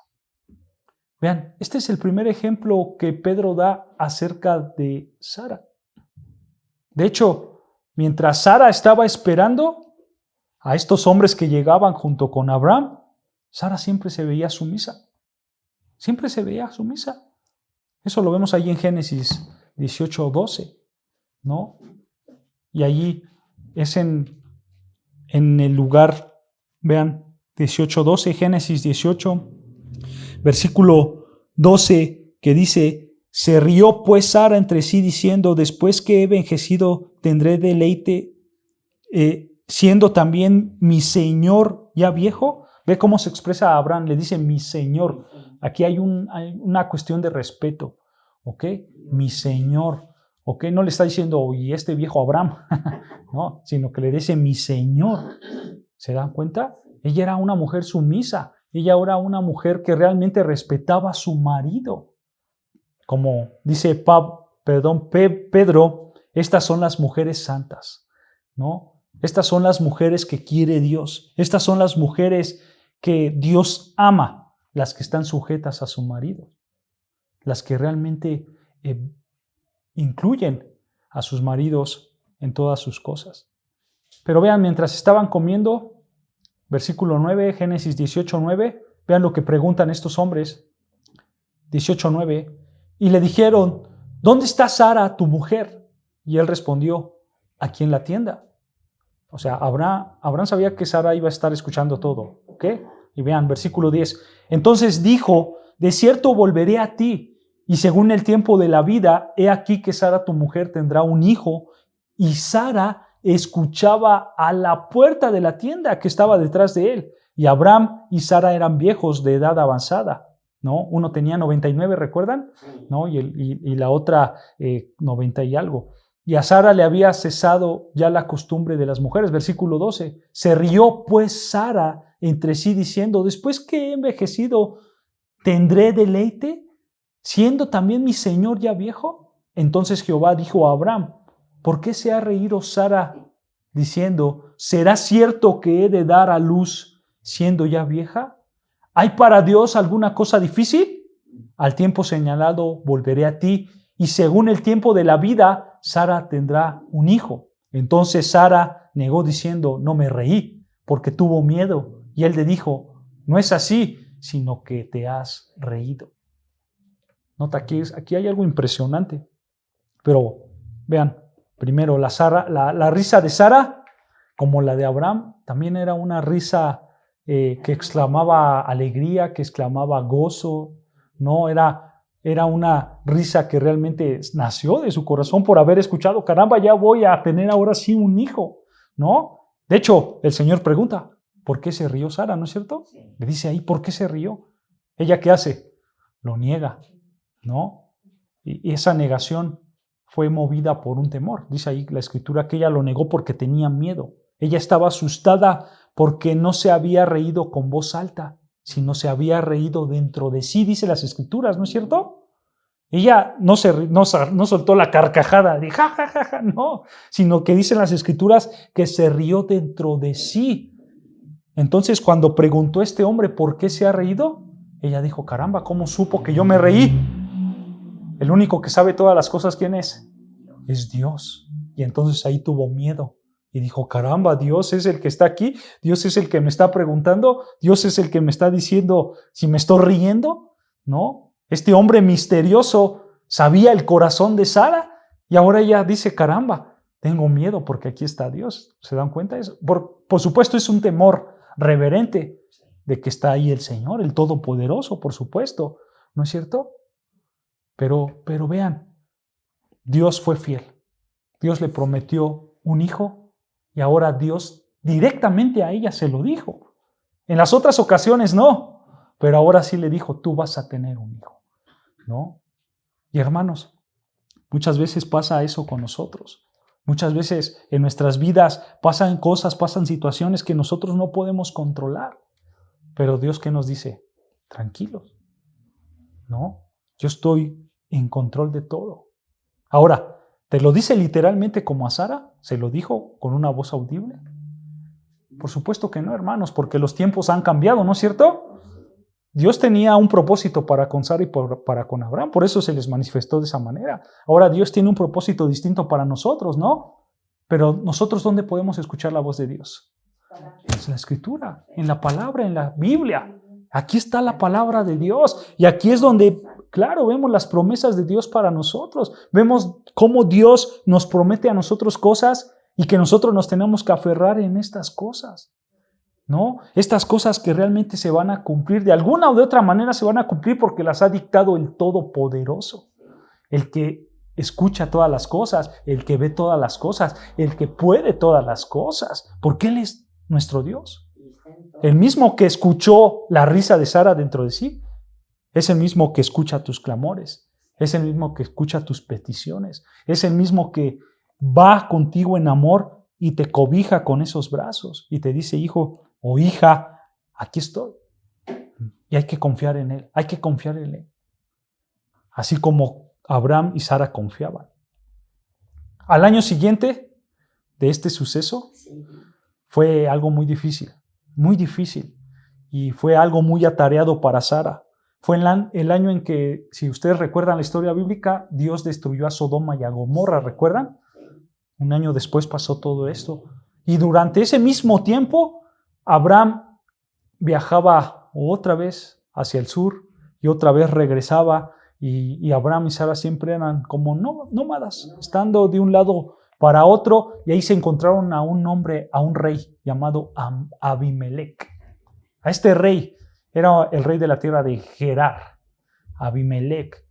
Vean, este es el primer ejemplo que Pedro da acerca de Sara. De hecho, mientras Sara estaba esperando a estos hombres que llegaban junto con Abraham, Sara siempre se veía sumisa. Siempre se veía sumisa. Eso lo vemos ahí en Génesis 18:12, ¿no? Y allí es en el lugar, vean, 18:12, Génesis 18, versículo 12, que dice: se rió pues Sara entre sí diciendo: después que he envejecido tendré deleite, siendo también mi señor ya viejo. Ve cómo se expresa a Abraham, le dice mi señor. Aquí hay una cuestión de respeto, ¿ok? Mi señor, ¿ok? No le está diciendo, y este viejo Abraham, no, sino que le dice mi señor. ¿Se dan cuenta? Ella era una mujer sumisa, ella era una mujer que realmente respetaba a su marido. Como dice Pedro, estas son las mujeres santas, ¿no? Estas son las mujeres que quiere Dios. Estas son las mujeres que Dios ama, las que están sujetas a su marido, las que realmente incluyen a sus maridos en todas sus cosas. Pero vean, mientras estaban comiendo, versículo 9, Génesis 18:9, vean lo que preguntan estos hombres. 18:9, y le dijeron: ¿dónde está Sara, tu mujer? Y él respondió: aquí en la tienda. O sea, Abraham sabía que Sara iba a estar escuchando todo, ¿ok? Y vean, versículo 10. Entonces dijo: de cierto volveré a ti, y según el tiempo de la vida, he aquí que Sara tu mujer tendrá un hijo. Y Sara escuchaba a la puerta de la tienda que estaba detrás de él. Y Abraham y Sara eran viejos de edad avanzada, ¿no? Uno tenía 99, ¿recuerdan? ¿No? Y la otra 90 y algo. Y a Sara le había cesado ya la costumbre de las mujeres. Versículo 12. Se rió pues Sara entre sí diciendo: después que he envejecido, ¿tendré deleite, siendo también mi señor ya viejo? Entonces Jehová dijo a Abraham: ¿por qué se ha reído Sara diciendo: ¿será cierto que he de dar a luz siendo ya vieja? ¿Hay para Dios alguna cosa difícil? Al tiempo señalado volveré a ti, y según el tiempo de la vida, Sara tendrá un hijo. Entonces Sara negó diciendo: no me reí, porque tuvo miedo. Y él le dijo: no es así, sino que te has reído. Nota, aquí hay algo impresionante. Pero vean, primero la risa de Sara, como la de Abraham, también era una risa que exclamaba alegría, que exclamaba gozo, ¿no? Era una risa que realmente nació de su corazón por haber escuchado: caramba, ya voy a tener ahora sí un hijo, ¿no? De hecho, el Señor pregunta: ¿por qué se rió Sara? ¿No es cierto? Le dice ahí: ¿por qué se rió? ¿Ella qué hace? Lo niega, ¿no? Y esa negación fue movida por un temor. Dice ahí la Escritura que ella lo negó porque tenía miedo. Ella estaba asustada porque no se había reído con voz alta, sino se había reído dentro de sí, dice las Escrituras, ¿no es cierto? Ella no soltó la carcajada de ja, ja, ja, ja, no, sino que dicen las Escrituras que se rió dentro de sí. Entonces, cuando preguntó este hombre por qué se ha reído, ella dijo: caramba, ¿cómo supo que yo me reí? El único que sabe todas las cosas, ¿quién es? Es Dios. Y entonces ahí tuvo miedo. Y dijo: caramba, Dios es el que está aquí, Dios es el que me está preguntando, Dios es el que me está diciendo si me estoy riendo, ¿no? Este hombre misterioso sabía el corazón de Sara y ahora ella dice: caramba, tengo miedo porque aquí está Dios. ¿Se dan cuenta de eso? Por supuesto es un temor reverente de que está ahí el Señor, el Todopoderoso, por supuesto, ¿no es cierto? Pero vean, Dios fue fiel. Dios le prometió un hijo y ahora Dios directamente a ella se lo dijo. En las otras ocasiones no, pero ahora sí le dijo: tú vas a tener un hijo, ¿no? Y hermanos, muchas veces pasa eso con nosotros. Muchas veces en nuestras vidas pasan cosas, pasan situaciones que nosotros no podemos controlar. Pero Dios, ¿qué nos dice? Tranquilos, ¿no? Yo estoy en control de todo. Ahora, ¿Te lo dice literalmente como a Sara? ¿Se lo dijo con una voz audible? Por supuesto que no, hermanos, porque los tiempos han cambiado, ¿no es cierto? Dios tenía un propósito para con Sara y para con Abraham, por eso se les manifestó de esa manera. Ahora Dios tiene un propósito distinto para nosotros, ¿no? Pero nosotros, ¿dónde podemos escuchar la voz de Dios? En la Escritura, en la palabra, en la Biblia. Aquí está la palabra de Dios y aquí es donde, claro, vemos las promesas de Dios para nosotros. Vemos cómo Dios nos promete a nosotros cosas y que nosotros nos tenemos que aferrar en estas cosas, ¿no? Estas cosas que realmente se van a cumplir, de alguna o de otra manera se van a cumplir porque las ha dictado el Todopoderoso, el que escucha todas las cosas, el que ve todas las cosas, el que puede todas las cosas, porque Él es nuestro Dios. El mismo que escuchó la risa de Sara dentro de sí, es el mismo que escucha tus clamores, es el mismo que escucha tus peticiones, es el mismo que va contigo en amor y te cobija con esos brazos y te dice, hijo o hija, aquí estoy. Y hay que confiar en Él, hay que confiar en Él. Así como Abraham y Sara confiaban. Al año siguiente de este suceso fue algo muy difícil, y fue algo muy atareado para Sara. Fue el año en que, si ustedes recuerdan la historia bíblica, Dios destruyó a Sodoma y a Gomorra, ¿recuerdan? Un año después pasó todo esto. Y durante ese mismo tiempo, Abraham viajaba otra vez hacia el sur y otra vez regresaba. Y Abraham y Sara siempre eran como nómadas, estando de un lado para otro. Y ahí se encontraron a un rey llamado Abimelec. A este rey era el rey de la tierra de Gerar, Abimelec.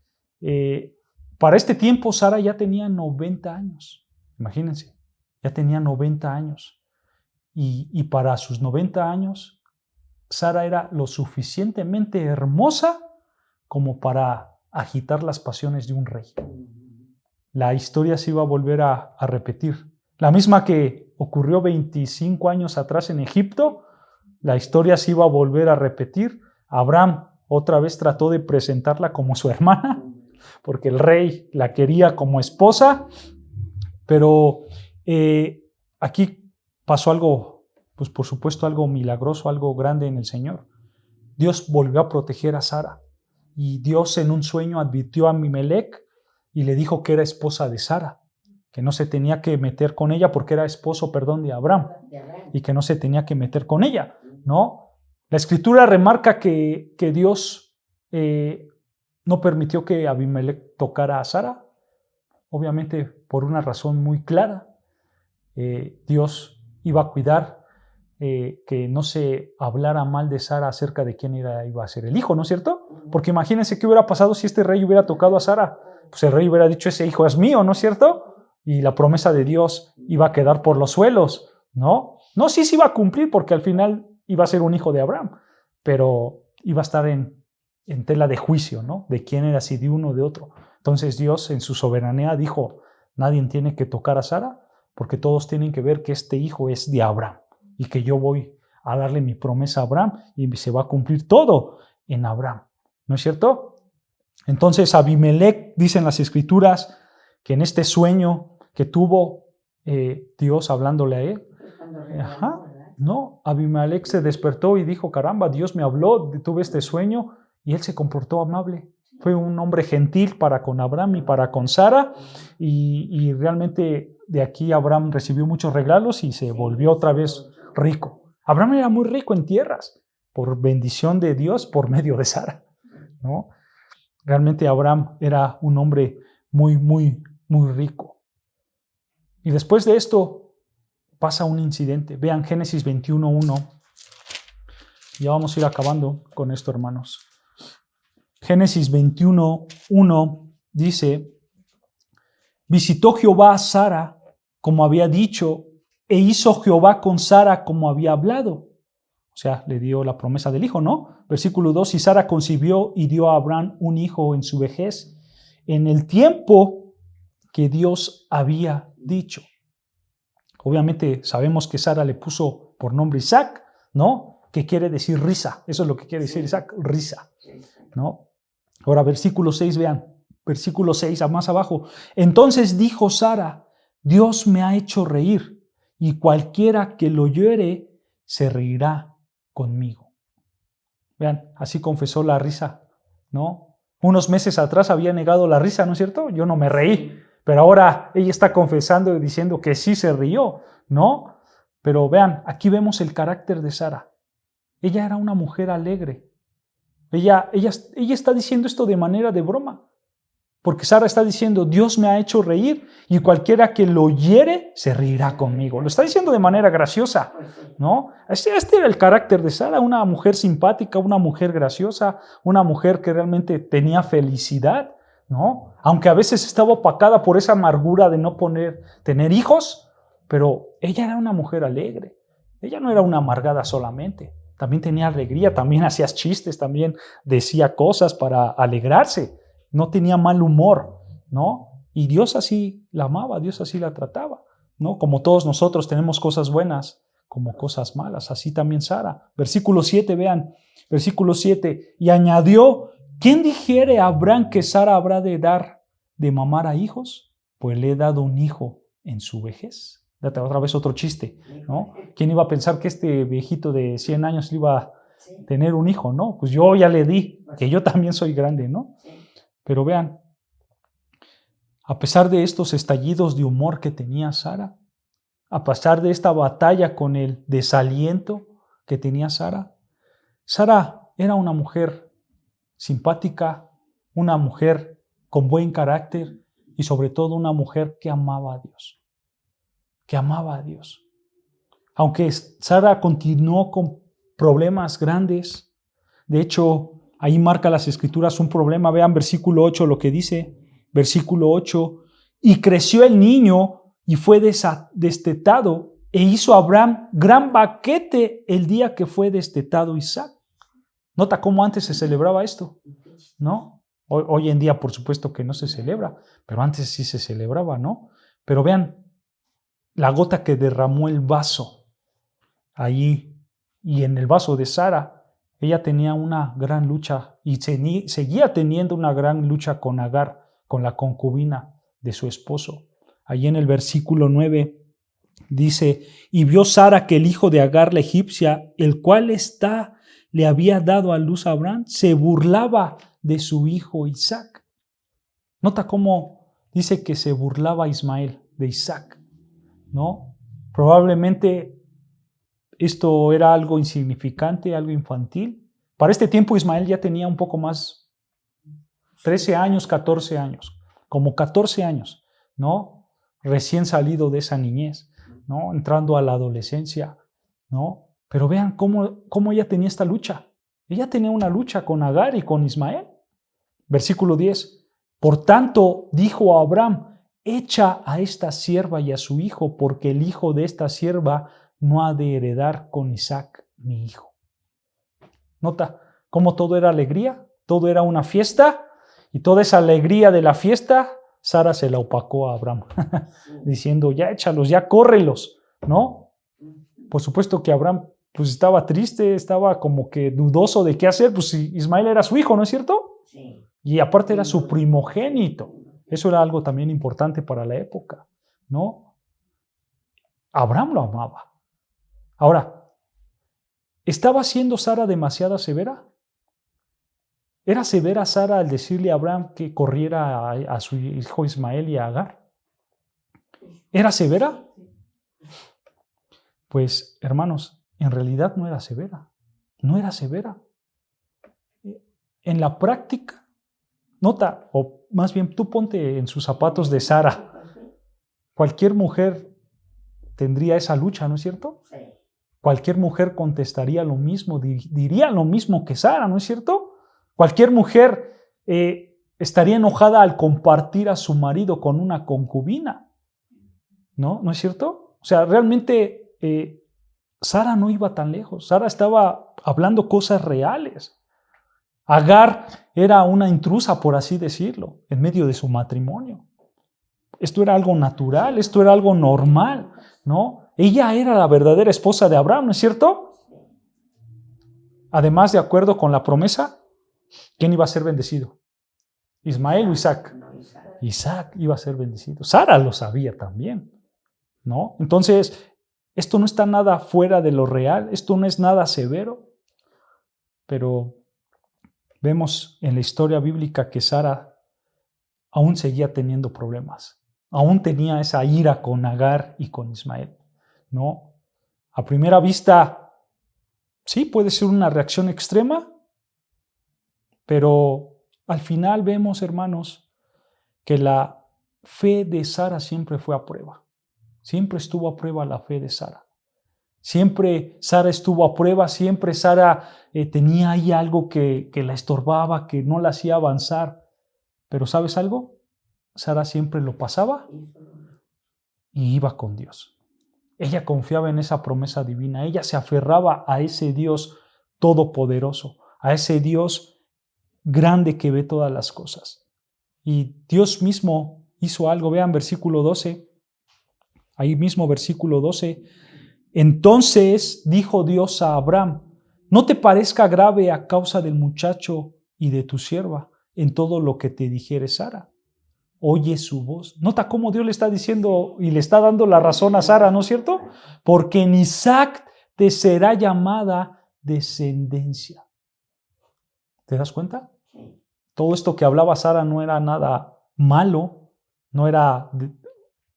Para este tiempo Sara ya tenía 90 años. Imagínense, ya tenía 90 años. Y para sus 90 años, Sara era lo suficientemente hermosa como para agitar las pasiones de un rey. La historia se iba a volver a repetir. La misma que ocurrió 25 años atrás en Egipto, la historia se iba a volver a repetir. Abraham otra vez trató de presentarla como su hermana, porque el rey la quería como esposa. Pero aquí pasó algo, pues por supuesto algo milagroso, algo grande en el Señor. Dios volvió a proteger a Sara y Dios en un sueño advirtió a Abimelec y le dijo que era esposa de Sara, que no se tenía que meter con ella porque era esposo, de Abraham, y que no se tenía que meter con ella, ¿no? La Escritura remarca que Dios no permitió que Abimelec tocara a Sara, obviamente por una razón muy clara. Dios iba a cuidar que no se hablara mal de Sara acerca de quién iba a ser el hijo, ¿no es cierto? Porque imagínense qué hubiera pasado si este rey hubiera tocado a Sara. Pues el rey hubiera dicho, ese hijo es mío, ¿no es cierto? Y la promesa de Dios iba a quedar por los suelos, ¿no? No, sí se iba a cumplir porque al final iba a ser un hijo de Abraham, pero iba a estar en tela de juicio, ¿no? De quién era, si de uno o de otro. Entonces Dios en su soberanía dijo, nadie tiene que tocar a Sara porque todos tienen que ver que este hijo es de Abraham y que yo voy a darle mi promesa a Abraham y se va a cumplir todo en Abraham, ¿no es cierto? Entonces Abimelec, dicen las Escrituras, que en este sueño que tuvo Dios hablándole a él, Abimelec se despertó y dijo, caramba, Dios me habló, tuve este sueño, y él se comportó amable. Fue un hombre gentil para con Abraham y para con Sara, y realmente de aquí Abraham recibió muchos regalos y se volvió otra vez rico. Abraham era muy rico en tierras, por bendición de Dios por medio de Sara, ¿no? Realmente Abraham era un hombre muy, muy, muy rico. Y después de esto pasa un incidente. Vean Génesis 21:1. Ya vamos a ir acabando con esto, hermanos. Génesis 21:1 dice, visitó Jehová a Sara como había dicho, e hizo Jehová con Sara como había hablado. O sea, le dio la promesa del hijo, ¿no? Versículo 2, y Sara concibió y dio a Abraham un hijo en su vejez, en el tiempo que Dios había dicho. Obviamente sabemos que Sara le puso por nombre Isaac, ¿no? Que quiere decir risa. Eso es lo que quiere decir Isaac, risa, ¿no? Ahora, versículo 6, vean. Versículo 6, más abajo. Entonces dijo Sara, Dios me ha hecho reír, y cualquiera que lo oyere se reirá conmigo. Vean, así confesó la risa, ¿no? Unos meses atrás había negado la risa, ¿no es cierto? Yo no me reí, pero ahora ella está confesando y diciendo que sí se rió, ¿no? Pero vean, aquí vemos el carácter de Sara. Ella era una mujer alegre. Ella está diciendo esto de manera de broma. Porque Sara está diciendo, Dios me ha hecho reír y cualquiera que lo oyere se reirá conmigo. Lo está diciendo de manera graciosa, ¿no? Este era el carácter de Sara, una mujer simpática, una mujer graciosa, una mujer que realmente tenía felicidad, ¿no? Aunque a veces estaba opacada por esa amargura de no tener hijos, pero ella era una mujer alegre. Ella no era una amargada solamente, también tenía alegría, también hacía chistes, también decía cosas para alegrarse. No tenía mal humor, ¿no? Y Dios así la amaba, Dios así la trataba, ¿no? Como todos nosotros tenemos cosas buenas como cosas malas, así también Sara. Versículo 7, vean, versículo 7. Y añadió, ¿quién dijere a Abraham que Sara habrá de dar de mamar a hijos? Pues le he dado un hijo en su vejez. Date otra vez otro chiste, ¿no? ¿Quién iba a pensar que este viejito de 100 años iba a tener un hijo, no? Pues yo ya le di, que yo también soy grande, ¿no? Pero vean, a pesar de estos estallidos de humor que tenía Sara, a pesar de esta batalla con el desaliento que tenía Sara, Sara era una mujer simpática, una mujer con buen carácter y sobre todo una mujer que amaba a Dios. Que amaba a Dios. Aunque Sara continuó con problemas grandes, de hecho, ahí marca las Escrituras un problema. Vean versículo 8 lo que dice. Versículo 8. Y creció el niño y fue destetado e hizo Abraham gran banquete el día que fue destetado Isaac. Nota cómo antes se celebraba esto, ¿no? Hoy en día por supuesto que no se celebra, pero antes sí se celebraba, ¿no? Pero vean la gota que derramó el vaso allí y en el vaso de Sara. Ella tenía una gran lucha y seguía teniendo una gran lucha con Agar, con la concubina de su esposo. Allí en el versículo 9 dice, y vio Sara que el hijo de Agar la egipcia, el cual le había dado a luz a Abraham, se burlaba de su hijo Isaac. Nota cómo dice que se burlaba Ismael de Isaac, ¿no? Probablemente esto era algo insignificante, algo infantil. Para este tiempo Ismael ya tenía un poco más, 13 años, 14 años, como 14 años, ¿no? Recién salido de esa niñez, ¿no? Entrando a la adolescencia, ¿no? Pero vean cómo ella tenía esta lucha. Ella tenía una lucha con Agar y con Ismael. Versículo 10. Por tanto, dijo a Abraham, echa a esta sierva y a su hijo, porque el hijo de esta sierva no ha de heredar con Isaac, mi hijo. Nota cómo todo era alegría, todo era una fiesta, y toda esa alegría de la fiesta, Sara se la opacó a Abraham, diciendo, ya échalos, ya córrelos, ¿no? Por supuesto que Abraham pues estaba triste, estaba como que dudoso de qué hacer, pues Ismael era su hijo, ¿no es cierto? Sí. Y aparte era su primogénito. Eso era algo también importante para la época, ¿no? Abraham lo amaba. Ahora, ¿estaba siendo Sara demasiado severa? ¿Era severa Sara al decirle a Abraham que corriera a su hijo Ismael y a Agar? ¿Era severa? Pues, hermanos, en realidad no era severa. No era severa. En la práctica, nota, o más bien tú ponte en sus zapatos de Sara. Cualquier mujer tendría esa lucha, ¿no es cierto? Sí. Cualquier mujer contestaría lo mismo, diría lo mismo que Sara, ¿no es cierto? Cualquier mujer estaría enojada al compartir a su marido con una concubina, ¿no? ¿No es cierto? O sea, realmente Sara no iba tan lejos. Sara estaba hablando cosas reales. Agar era una intrusa, por así decirlo, en medio de su matrimonio. Esto era algo natural, esto era algo normal, ¿no? Ella era la verdadera esposa de Abraham, ¿no es cierto? Además, de acuerdo con la promesa, ¿quién iba a ser bendecido? ¿Ismael o Isaac? No, Isaac. Isaac iba a ser bendecido. Sara lo sabía también, ¿no? Entonces, esto no está nada fuera de lo real, esto no es nada severo, pero vemos en la historia bíblica que Sara aún seguía teniendo problemas, aún tenía esa ira con Agar y con Ismael, ¿no? A primera vista, sí, puede ser una reacción extrema, pero al final vemos, hermanos, que la fe de Sara siempre fue a prueba. Siempre estuvo a prueba la fe de Sara. Siempre Sara estuvo a prueba, siempre Sara tenía ahí algo que la estorbaba, que no la hacía avanzar. Pero ¿sabes algo? Sara siempre lo pasaba y iba con Dios. Ella confiaba en esa promesa divina, ella se aferraba a ese Dios todopoderoso, a ese Dios grande que ve todas las cosas. Y Dios mismo hizo algo, vean versículo 12, ahí mismo versículo 12, entonces dijo Dios a Abraham, no te parezca grave a causa del muchacho y de tu sierva en todo lo que te dijere Sara. Oye su voz. Nota cómo Dios le está diciendo y le está dando la razón a Sara, ¿no es cierto? Porque en Isaac te será llamada descendencia. ¿Te das cuenta? Todo esto que hablaba Sara no era nada malo, no era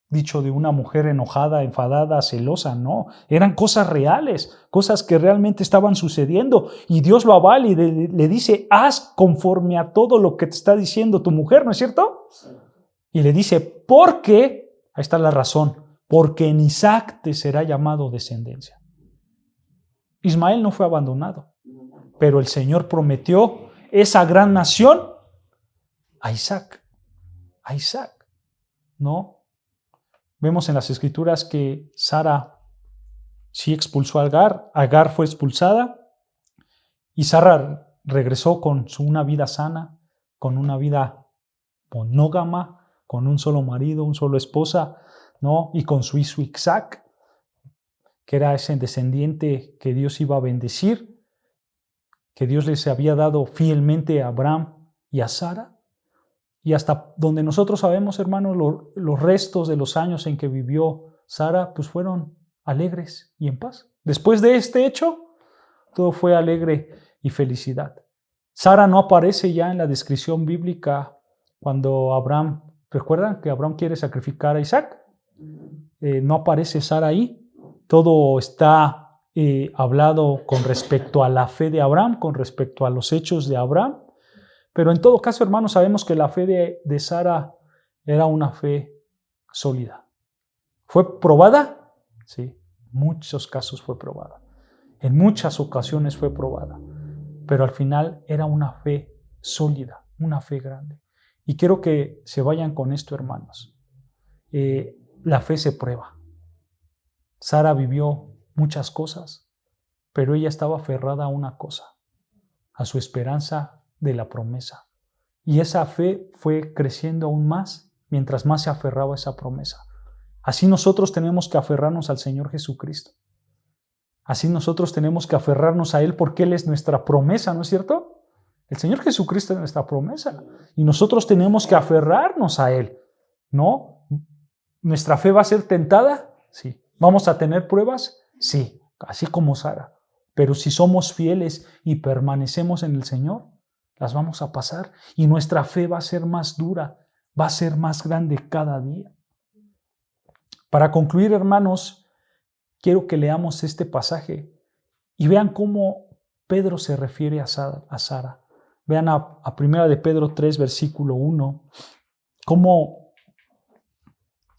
dicho de una mujer enojada, enfadada, celosa, no. Eran cosas reales, cosas que realmente estaban sucediendo. Y Dios lo avala y le dice, haz conforme a todo lo que te está diciendo tu mujer, ¿no es cierto? Sí. Y le dice, porque, ahí está la razón, porque en Isaac te será llamado descendencia. Ismael no fue abandonado, pero el Señor prometió esa gran nación a Isaac, ¿no? Vemos en las Escrituras que Sara sí expulsó a Agar, Agar fue expulsada y Sara regresó con una vida sana, con una vida monógama, con un solo marido, una sola esposa, ¿no? Y con su hijo Isaac, que era ese descendiente que Dios iba a bendecir, que Dios les había dado fielmente a Abraham y a Sara. Y hasta donde nosotros sabemos, hermanos, los restos de los años en que vivió Sara, pues fueron alegres y en paz. Después de este hecho, todo fue alegre y felicidad. Sara no aparece ya en la descripción bíblica cuando Abraham, ¿recuerdan que Abraham quiere sacrificar a Isaac? No aparece Sara ahí. Todo está hablado con respecto a la fe de Abraham, con respecto a los hechos de Abraham. Pero en todo caso, hermanos, sabemos que la fe de Sara era una fe sólida. ¿Fue probada? Sí, en muchos casos fue probada. En muchas ocasiones fue probada. Pero al final era una fe sólida, una fe grande. Y quiero que se vayan con esto, hermanos. La fe se prueba. Sara vivió muchas cosas, pero ella estaba aferrada a una cosa, a su esperanza de la promesa. Y esa fe fue creciendo aún más mientras más se aferraba a esa promesa. Así nosotros tenemos que aferrarnos al Señor Jesucristo. Así nosotros tenemos que aferrarnos a Él porque Él es nuestra promesa, ¿no es cierto? El Señor Jesucristo es nuestra promesa y nosotros tenemos que aferrarnos a Él, ¿no? ¿Nuestra fe va a ser tentada? Sí. ¿Vamos a tener pruebas? Sí, así como Sara. Pero si somos fieles y permanecemos en el Señor, las vamos a pasar y nuestra fe va a ser más dura, va a ser más grande cada día. Para concluir, hermanos, quiero que leamos este pasaje y vean cómo Pedro se refiere a Sara. Vean a 1 de Pedro 3, versículo 1, cómo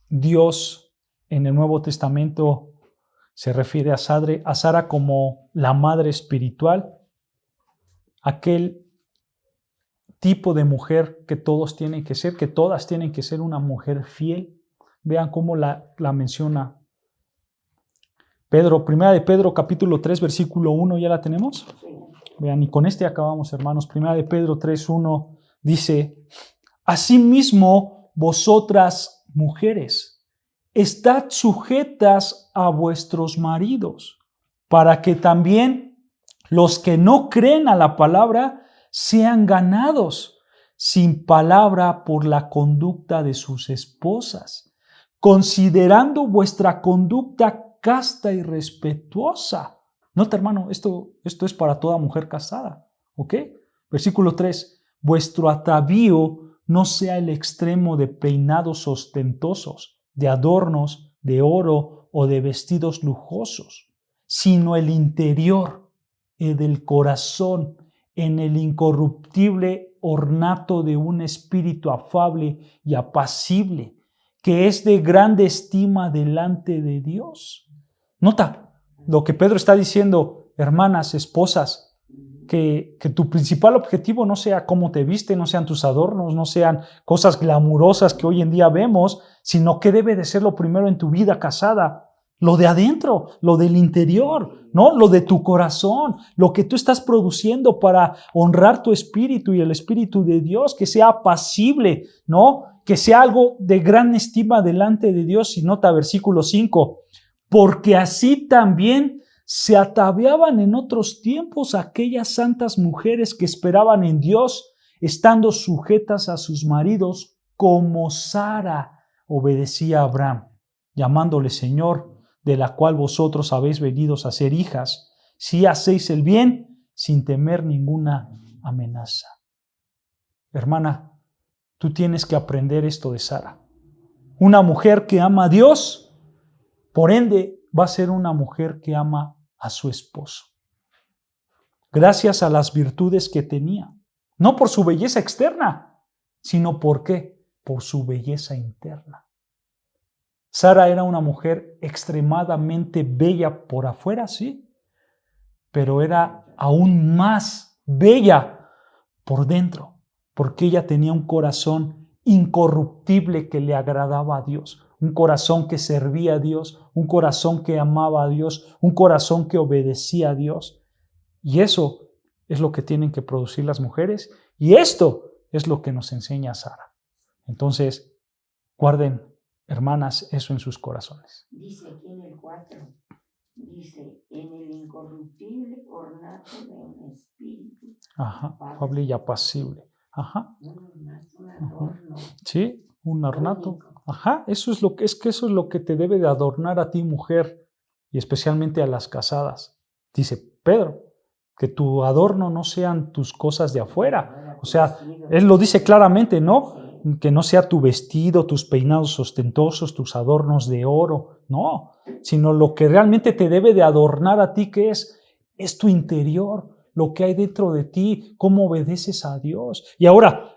Dios en el Nuevo Testamento se refiere a Sara como la madre espiritual, aquel tipo de mujer que todos tienen que ser, que todas tienen que ser una mujer fiel. Vean cómo la menciona Pedro, 1 de Pedro capítulo 3, versículo 1, ¿ya la tenemos? Vean, y con este acabamos, hermanos. 1 de Pedro 3, 1 dice, asimismo vosotras mujeres, estad sujetas a vuestros maridos, para que también los que no creen a la palabra sean ganados, sin palabra por la conducta de sus esposas, considerando vuestra conducta casta y respetuosa. Nota, hermano, esto es para toda mujer casada, ¿ok? Versículo 3. Vuestro atavío no sea el extremo de peinados ostentosos, de adornos, de oro o de vestidos lujosos, sino el interior, del corazón, en el incorruptible ornato de un espíritu afable y apacible, que es de grande estima delante de Dios. Nota lo que Pedro está diciendo, hermanas, esposas, que tu principal objetivo no sea cómo te viste, no sean tus adornos, no sean cosas glamurosas que hoy en día vemos, sino que debe de ser lo primero en tu vida casada, lo de adentro, lo del interior, ¿no? Lo de tu corazón, lo que tú estás produciendo para honrar tu espíritu y el espíritu de Dios, que sea apacible, ¿no? Que sea algo de gran estima delante de Dios. Y nota versículo 5, porque así también se ataviaban en otros tiempos aquellas santas mujeres que esperaban en Dios, estando sujetas a sus maridos, como Sara obedecía a Abraham, llamándole Señor, de la cual vosotros habéis venido a ser hijas, si hacéis el bien sin temer ninguna amenaza. Hermana, tú tienes que aprender esto de Sara. Una mujer que ama a Dios, por ende, va a ser una mujer que ama a su esposo. Gracias a las virtudes que tenía. No por su belleza externa, sino ¿por qué? Por su belleza interna. Sara era una mujer extremadamente bella por afuera, sí, pero era aún más bella por dentro, porque ella tenía un corazón incorruptible que le agradaba a Dios, un corazón que servía a Dios, un corazón que amaba a Dios, un corazón que obedecía a Dios. Y eso es lo que tienen que producir las mujeres, y esto es lo que nos enseña Sara. Entonces, guarden, hermanas, eso en sus corazones. Dice aquí en el 4, dice, en el incorruptible ornato de un espíritu. Ajá, afable y apacible. Ajá. Un adorno. Sí, un ornato. Ajá, eso es lo que te debe de adornar a ti, mujer, y especialmente a las casadas. Dice Pedro, que tu adorno no sean tus cosas de afuera. O sea, él lo dice claramente, ¿no? Que no sea tu vestido, tus peinados ostentosos, tus adornos de oro, no, sino lo que realmente te debe de adornar a ti, que es tu interior, lo que hay dentro de ti, cómo obedeces a Dios. Y ahora,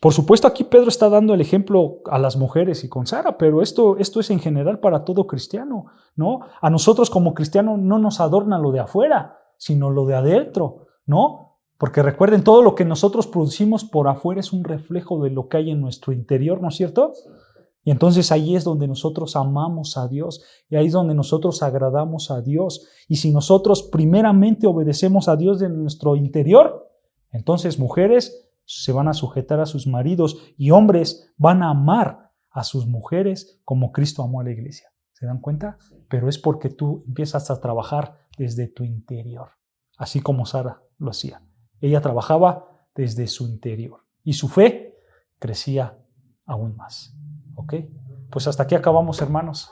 por supuesto, aquí Pedro está dando el ejemplo a las mujeres y con Sara, pero esto es en general para todo cristiano, ¿no? A nosotros como cristianos no nos adorna lo de afuera, sino lo de adentro, ¿no? Porque recuerden, todo lo que nosotros producimos por afuera es un reflejo de lo que hay en nuestro interior, ¿no es cierto? Y entonces ahí es donde nosotros amamos a Dios, y ahí es donde nosotros agradamos a Dios. Y si nosotros primeramente obedecemos a Dios de nuestro interior, entonces mujeres se van a sujetar a sus maridos y hombres van a amar a sus mujeres como Cristo amó a la iglesia. ¿Se dan cuenta? Pero es porque tú empiezas a trabajar desde tu interior, así como Sara lo hacía. Ella trabajaba desde su interior y su fe crecía aún más. ¿Ok? Pues hasta aquí acabamos, hermanos.